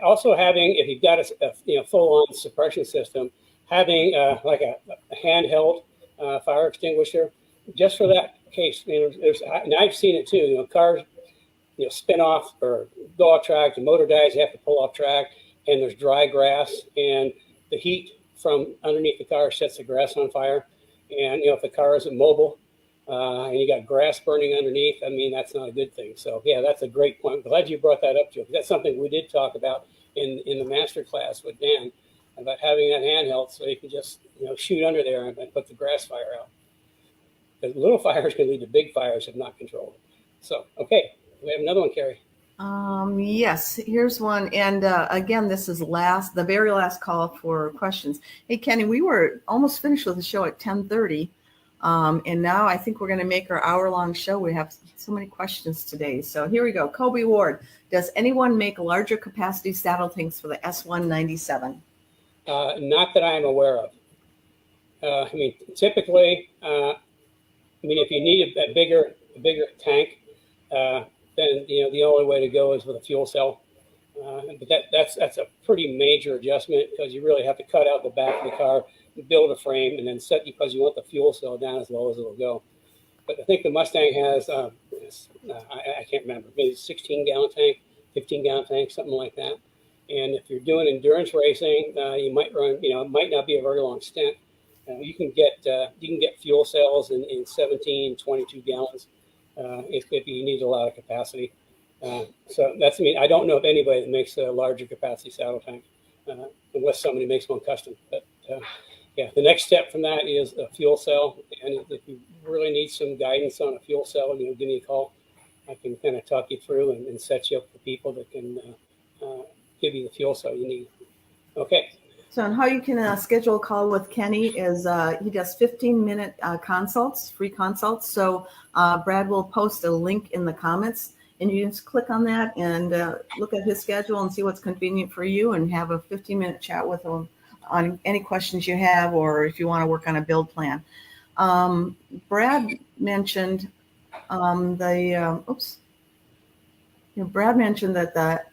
also having, if you've got a full-on suppression system, having like a handheld fire extinguisher, just for that case. And I've seen it too. Cars, spin off or go off track. The motor dies, you have to pull off track, and there's dry grass, and the heat from underneath the car sets the grass on fire. And if the car isn't mobile and you got grass burning underneath, I mean, that's not a good thing. So yeah, that's a great point. I'm glad you brought that up, Joe. That's something we did talk about in the master class with Dan about having that handheld so you can just shoot under there and put the grass fire out. Because little fires can lead to big fires if not controlled. So okay, we have another one, Carrie. Yes, here's one. And again, this is the very last call for questions. Hey, Kenny, we were almost finished with the show at 10:30. And now I think we're going to make our hour-long show. We have so many questions today. So here we go. Kobe Ward, does anyone make larger capacity saddle tanks for the S197? Not that I'm aware of. I mean, typically, if you need a bigger tank, then the only way to go is with a fuel cell. But that's a pretty major adjustment because you really have to cut out the back of the car, build a frame, and then set because you want the fuel cell down as low as it'll go. But I think the Mustang has I can't remember, maybe 16-gallon tank, 15-gallon tank, something like that. And if you're doing endurance racing, you might run, it might not be a very long stint. You can get fuel cells in 17, 22 gallons if you need a lot of capacity. So that's, I don't know of anybody that makes a larger capacity saddle tank unless somebody makes one custom. But yeah, the next step from that is a fuel cell. And if you really need some guidance on a fuel cell, give me a call. I can kind of talk you through and set you up with people that can give you the fuel cell you need. Okay. So and how you can schedule a call with Kenny is he does 15-minute consults, free consults. So Brad will post a link in the comments, and you just click on that and look at his schedule and see what's convenient for you and have a 15-minute chat with him on any questions you have or if you want to work on a build plan. Brad mentioned Brad mentioned that the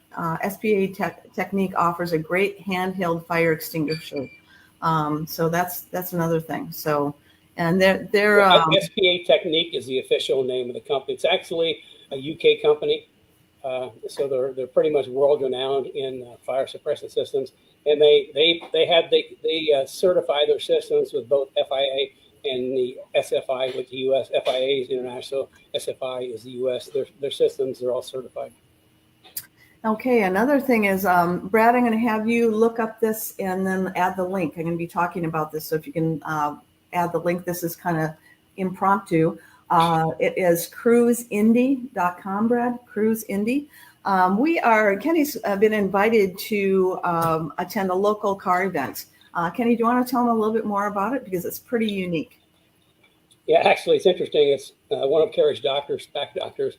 SPA Technique offers a great handheld fire extinguisher. So that's another thing. So, and they're SPA Technique is the official name of the company. It's actually a UK company. So they're pretty much world renowned in fire suppression systems, and they certify their systems with both FIA and the SFI with the US. FIA is international, SFI is the US. Their systems are all certified. Okay, another thing is, Brad, I'm going to have you look up this and then add the link. I'm going to be talking about this, so if you can add the link, this is kind of impromptu. It is cruiseindy.com, Brad, cruiseindy. Kenny's been invited to attend a local car event. Kenny, do you want to tell him a little bit more about it? Because it's pretty unique. Yeah, actually, it's interesting. It's one of Carrie's back doctors.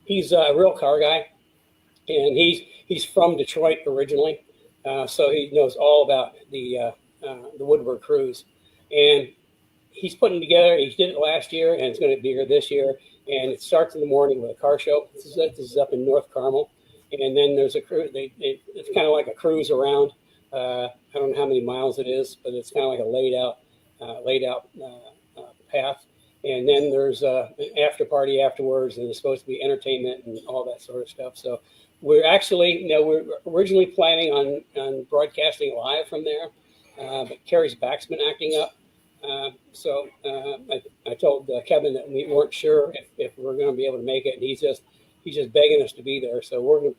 He's a real car guy, and he's from Detroit originally, so he knows all about the Woodward Cruise. And he's putting together. He did it last year, and it's going to be here this year. And it starts in the morning with a car show. This is up in North Carmel, and then there's a cruise. It's kind of like a cruise around. I don't know how many miles it is, but it's kind of like a laid out path. And then there's an after party afterwards, and it's supposed to be entertainment and all that sort of stuff. So we're actually, we're originally planning on broadcasting live from there, but Carrie's back's been acting up. So I told Kevin that we weren't sure if we're going to be able to make it, and he's just begging us to be there. So we're going to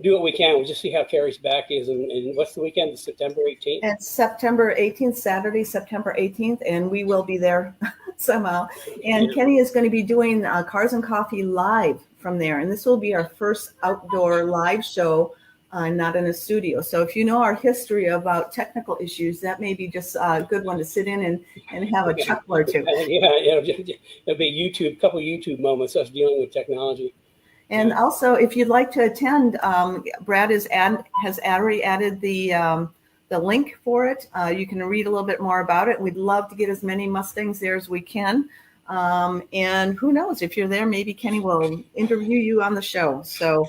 do what we can. We'll just see how Carrie's back is. And what's the weekend? September 18th? It's September 18th, Saturday, September 18th, and we will be there somehow. And Kenny is going to be doing Cars and Coffee live from there. And this will be our first outdoor live show, not in a studio. So if you know our history about technical issues, that may be just a good one to sit in and have a chuckle or two. Yeah, it'll be a couple YouTube moments, us dealing with technology. And also, if you'd like to attend, Brad has already added the link for it. You can read a little bit more about it. We'd love to get as many Mustangs there as we can. And who knows, if you're there, maybe Kenny will interview you on the show. So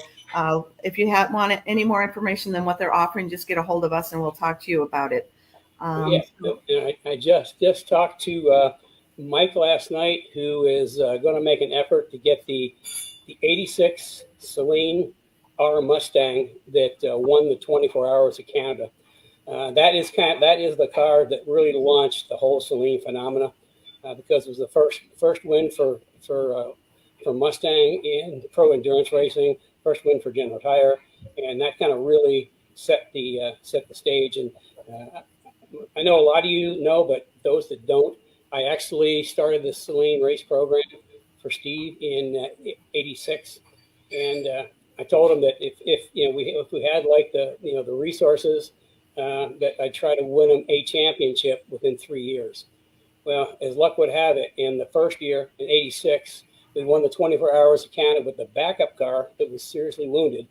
if you want any more information than what they're offering, just get a hold of us and we'll talk to you about it. I just talked to Mike last night, who is going to make an effort to get the 86 Celine R Mustang that won the 24 Hours of Canada. That is the car that really launched the whole Celine phenomena, because it was the first win for Mustang in pro endurance racing, first win for General Tire, and that kind of really set the stage. And I know a lot of you know, but those that don't, I actually started the Celine race program for Steve in '86, and I told him that if we had like the resources, that I'd try to win him a championship within 3 years. Well, as luck would have it, in the first year in '86, we won the 24 Hours of Canada with the backup car that was seriously wounded.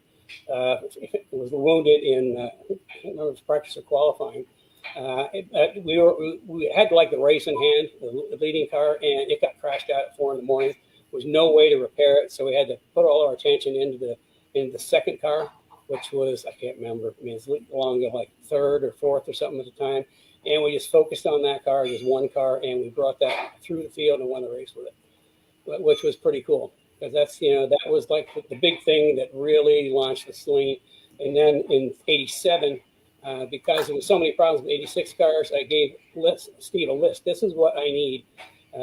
It was wounded in I can't remember if it was practice or qualifying. We had like the race in hand, the leading car, and it got crashed out at 4 a.m. There was no way to repair it, so we had to put all our attention into the second car, which was, I can't remember. I mean, it's along like third or fourth or something at the time, and we just focused on that car, just one car, and we brought that through the field and won the race with it, which was pretty cool, because that's that was like the big thing that really launched the Celine. And then in '87. Because there was so many problems with 86 cars, I gave Steve a list. This is what I need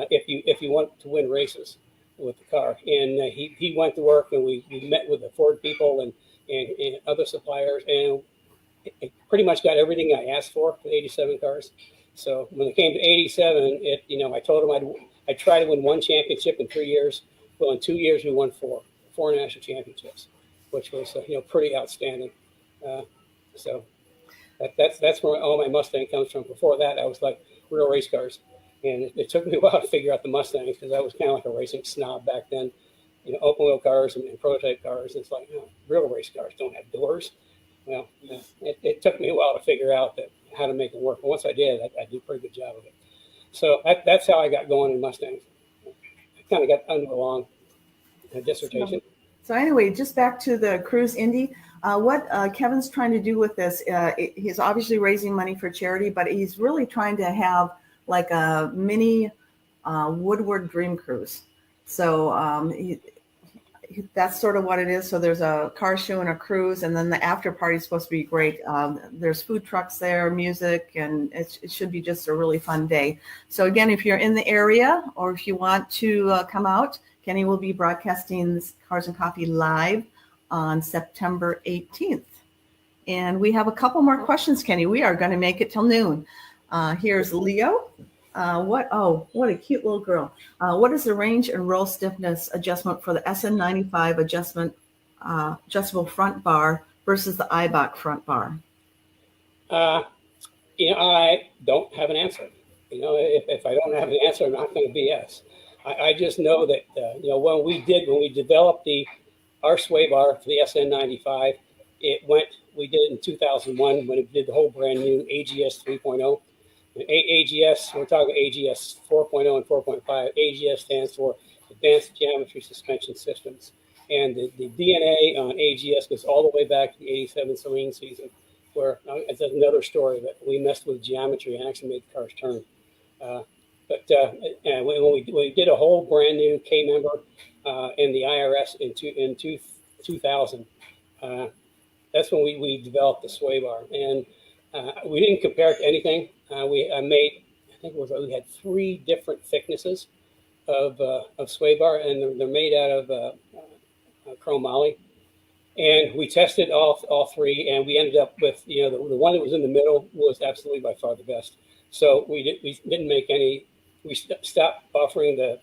if you want to win races with the car. And he went to work, and we met with the Ford people and other suppliers, and it pretty much got everything I asked for the 87 cars. So when it came to 87, I told him I'd try to win one championship in 3 years. Well, in 2 years we won four national championships, which was pretty outstanding. So. That's where all my Mustang comes from. Before that, I was like real race cars, and it took me a while to figure out the Mustangs, because I was kind of like a racing snob back then. Open wheel cars and prototype cars. It's like real race cars don't have doors. Well, it took me a while to figure out how to make it work. But once I did, I did a pretty good job of it. So that's how I got going in Mustangs. I kind of got under a long dissertation. So anyway, just back to the Cruise Indy. What Kevin's trying to do with this, he's obviously raising money for charity, but he's really trying to have like a mini Woodward Dream Cruise. So that's sort of what it is. So there's a car show and a cruise, and then the after party is supposed to be great. There's food trucks there, music, and it should be just a really fun day. So again, if you're in the area or if you want to come out, Kenny will be broadcasting Cars and Coffee live on September 18th. And we have a couple more questions, Kenny. We are going to make it till noon. Here's Leo. What a cute little girl. What is the range and roll stiffness adjustment for the SN95 adjustable front bar versus the IBOC front bar? I don't have an answer. If I don't have an answer, I'm not going to BS. I just know that, when we developed our sway bar for the SN95, we did it in 2001 when it did the whole brand new AGS 3.0. AGS, we're talking AGS 4.0 and 4.5. AGS stands for Advanced Geometry Suspension Systems. And the DNA on AGS goes all the way back to the 87 Saline season, where it's another story that we messed with geometry and actually made the cars turn. When we did a whole brand new K member in the IRS in 2000, that's when we developed the sway bar. And we didn't compare it to anything. We had 3 different thicknesses of sway bar, and they're made out of chromoly. And we tested all 3, and we ended up with the one that was in the middle was absolutely by far the best. So we didn't make any. We stopped offering the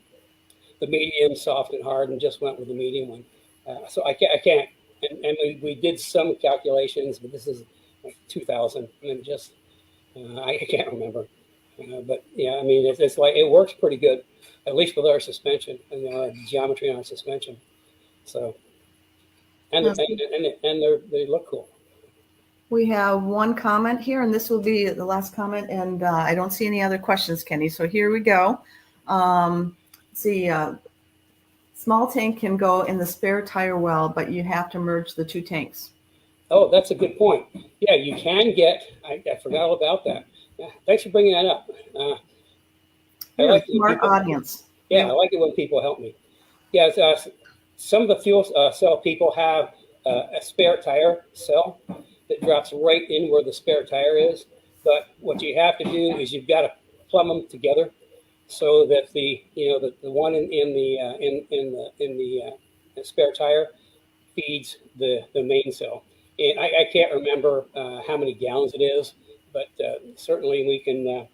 medium, soft, and hard, and just went with the medium one. So I can't. And we did some calculations, but this is like 2000, and just I can't remember. But yeah, I mean, it's like it works pretty good, at least with our suspension and geometry on our suspension. So, and they look cool. We have one comment here, and this will be the last comment, and I don't see any other questions, Kenny. So here we go. Small tank can go in the spare tire well, but you have to merge the 2 tanks. Oh, that's a good point. Yeah, you can get. I forgot all about that. Yeah, thanks for bringing that up. You're a smart audience. Yeah, I like it when people help me. Yeah, some of the fuel cell people have a spare tire cell that drops right in where the spare tire is. But what you have to do is you've got to plumb them together so that the one in the spare tire feeds the main cell. And I can't remember how many gallons it is, but certainly we can.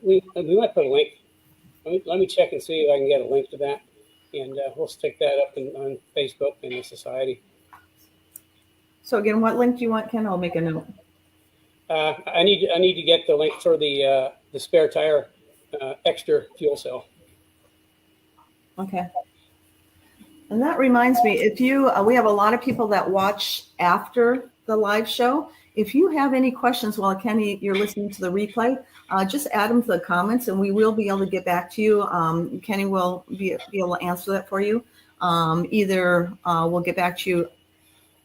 We might put a link. Let me check and see if I can get a link to that, and we'll stick that up on Facebook and the society. So again, what link do you want, Ken? I'll make a note. I need to get the link for the spare tire extra fuel cell. Okay. And that reminds me, if you, we have a lot of people that watch after the live show. If you have any questions while Kenny, you're listening to the replay, just add them to the comments, and we will be able to get back to you. Kenny will be able to answer that for you. Either we'll get back to you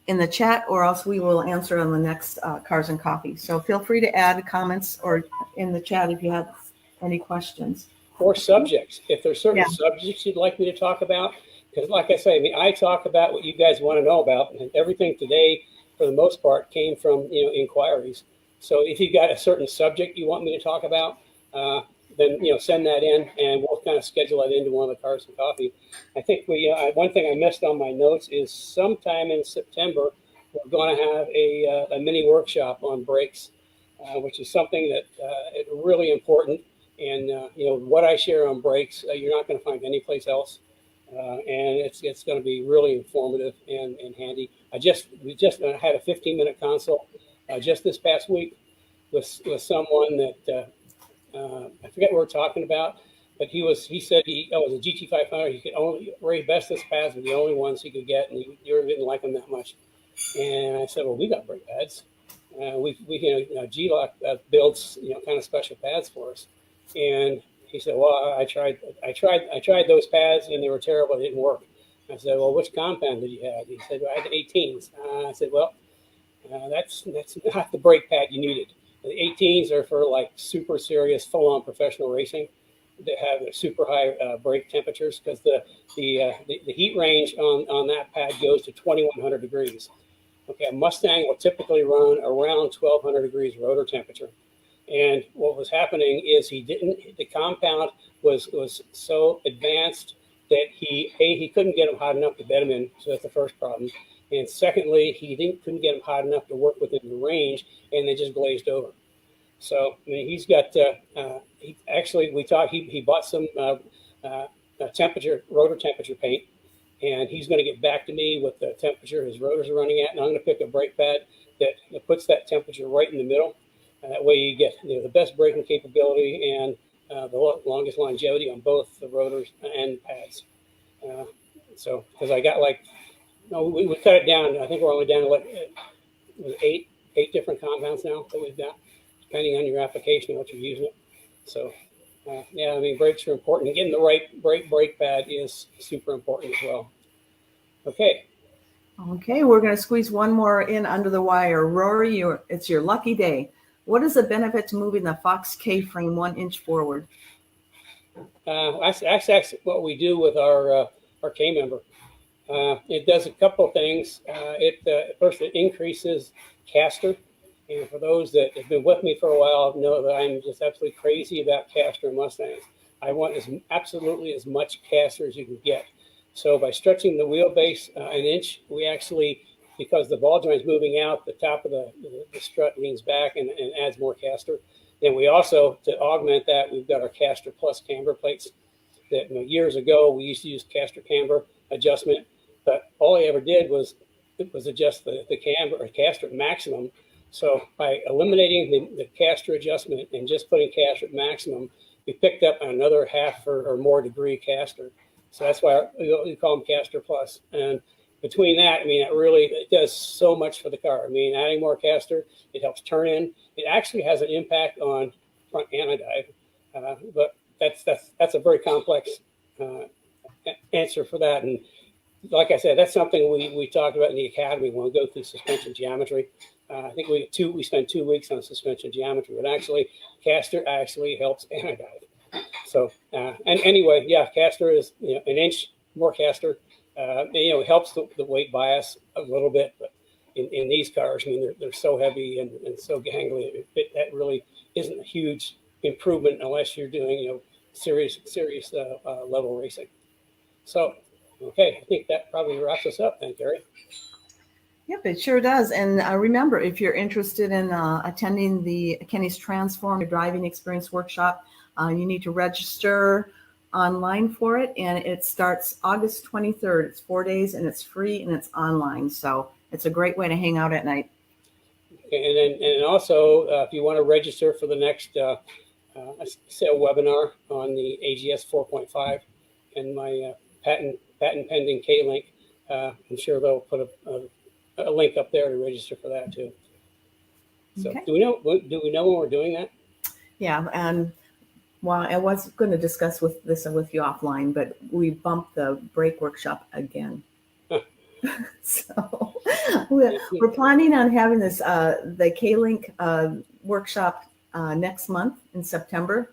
in the chat, or else we will answer on the next Cars and Coffee. So feel free to add comments or in the chat if you have any questions. Or subjects. If there's certain subjects you'd like me to talk about, because like I say, I talk about what you guys want to know about, and everything today, for the most part, came from inquiries. So if you got a certain subject you want me to talk about, then send that in, and we'll kind of schedule that into one of the Cars and Coffee. I think one thing I missed on my notes is sometime in September we're going to have a mini workshop on brakes, which is something that is really important. And what I share on brakes, you're not going to find anyplace else. And it's going to be really informative and handy. We just had a 15-minute consult just this past week with someone that I forget what we're talking about, but he said it was a GT500. He could only Ray Bestis pads were the only ones he could get, and he didn't like them that much. And I said, well, we got brake pads. G-Lock builds kind of special pads for us. And he said, well, I tried those pads and they were terrible. They didn't work. I said, well, which compound did you have? He said, well, I had the 18s. I said, well, that's not the brake pad you needed. The 18s are for like super serious, full-on professional racing that have super high brake temperatures, because the heat range on that pad goes to 2,100 degrees. Okay, a Mustang will typically run around 1,200 degrees rotor temperature. And what was happening is the compound was so advanced that he couldn't get them hot enough to bed them in. So that's the first problem. And secondly, he couldn't get them hot enough to work within the range, and they just glazed over. So I mean, he's got. He bought some rotor temperature paint, and he's going to get back to me with the temperature his rotors are running at, and I'm going to pick a brake pad that puts that temperature right in the middle. That way you get the best braking capability and the longest longevity on both the rotors and pads. So because I got we cut it down. I think we're only down to eight different compounds now that we've got. depending on your application and what you're using it. So, yeah, I mean, brakes are important. Getting the right brake pad is super important as well. Okay. Okay, we're going to squeeze one more in under the wire. Rory, it's your lucky day. What is the benefit to moving the Fox K-frame 1 inch forward? That's actually what we do with our K-member. It does a couple of things. First, it increases caster. And for those that have been with me for a while, know that I'm just absolutely crazy about caster and Mustangs. I want absolutely as much caster as you can get. So by stretching the wheelbase an inch, we actually, because the ball joint's moving out, the top of the strut leans back and adds more caster. Then we also, to augment that, we've got our Caster Plus camber plates that years ago we used to use caster camber adjustment, but all I ever did was adjust the camber or caster maximum. So by eliminating the caster adjustment and just putting caster at maximum, we picked up another half or more degree caster. So that's why we call them Caster Plus. And between that, I mean, it does so much for the car. I mean, adding more caster, it helps turn in. It actually has an impact on front anti-dive, but that's a very complex answer for that. And like I said, that's something we talked about in the academy when we go through suspension geometry. I think we spent 2 weeks on suspension geometry, but actually, caster actually helps anti-dive. So, and anyway, yeah, caster is an inch more caster. It helps the weight bias a little bit, but in these cars, I mean, they're so heavy and so gangly, that really isn't a huge improvement unless you're doing serious level racing. So, okay, I think that probably wraps us up then, Gary. Yep, it sure does. And remember, if you're interested in attending the Kenny's Transform Your Driving Experience Workshop, you need to register online for it. And it starts August 23rd. It's 4 days and it's free and it's online. So it's a great way to hang out at night. And also, if you want to register for the next sale webinar on the AGS 4.5 and my patent pending K-Link, I'm sure they'll put a link up there to register for that too. So Okay. do we know when we're doing that? Yeah, and well, I was going to discuss this with you offline, but we bumped the brake workshop again. So we're planning on having this the K-Link workshop next month in September.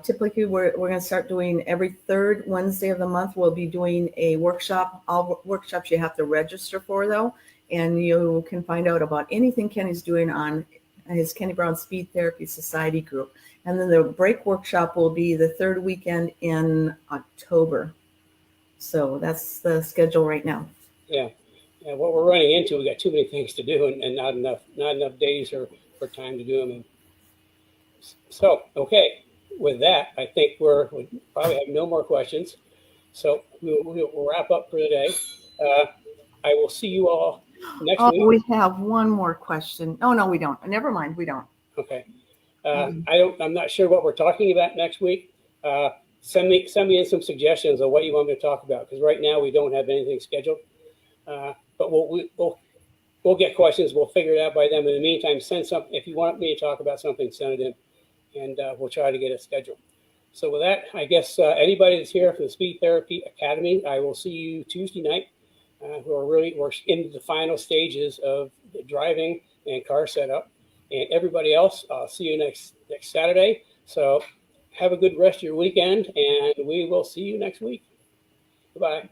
Typically, we're going to start doing every third Wednesday of the month. We'll be doing a workshop. All workshops you have to register for, though, and you can find out about anything Kenny's doing on his Kenny Brown Speed Therapy Society group. And then the brake workshop will be the third weekend in October. So that's the schedule right now. Yeah. What we're running into, we got too many things to do and not enough days or time to do them. So, okay. With that, I think we probably have no more questions. So we'll wrap up for today. I will see you all next week. We have one more question. Oh, no, we don't. Never mind. We don't. Okay. I'm not sure what we're talking about next week. Send me in some suggestions of what you want me to talk about, because right now we don't have anything scheduled. But we'll get questions. We'll figure it out by then. In the meantime, send something. If you want me to talk about something, send it in, and we'll try to get it scheduled. So with that, I guess anybody that's here from the Speed Therapy Academy, I will see you Tuesday night. We're into the final stages of the driving and car setup. And everybody else, I'll see you next Saturday. So have a good rest of your weekend, and we will see you next week. Goodbye.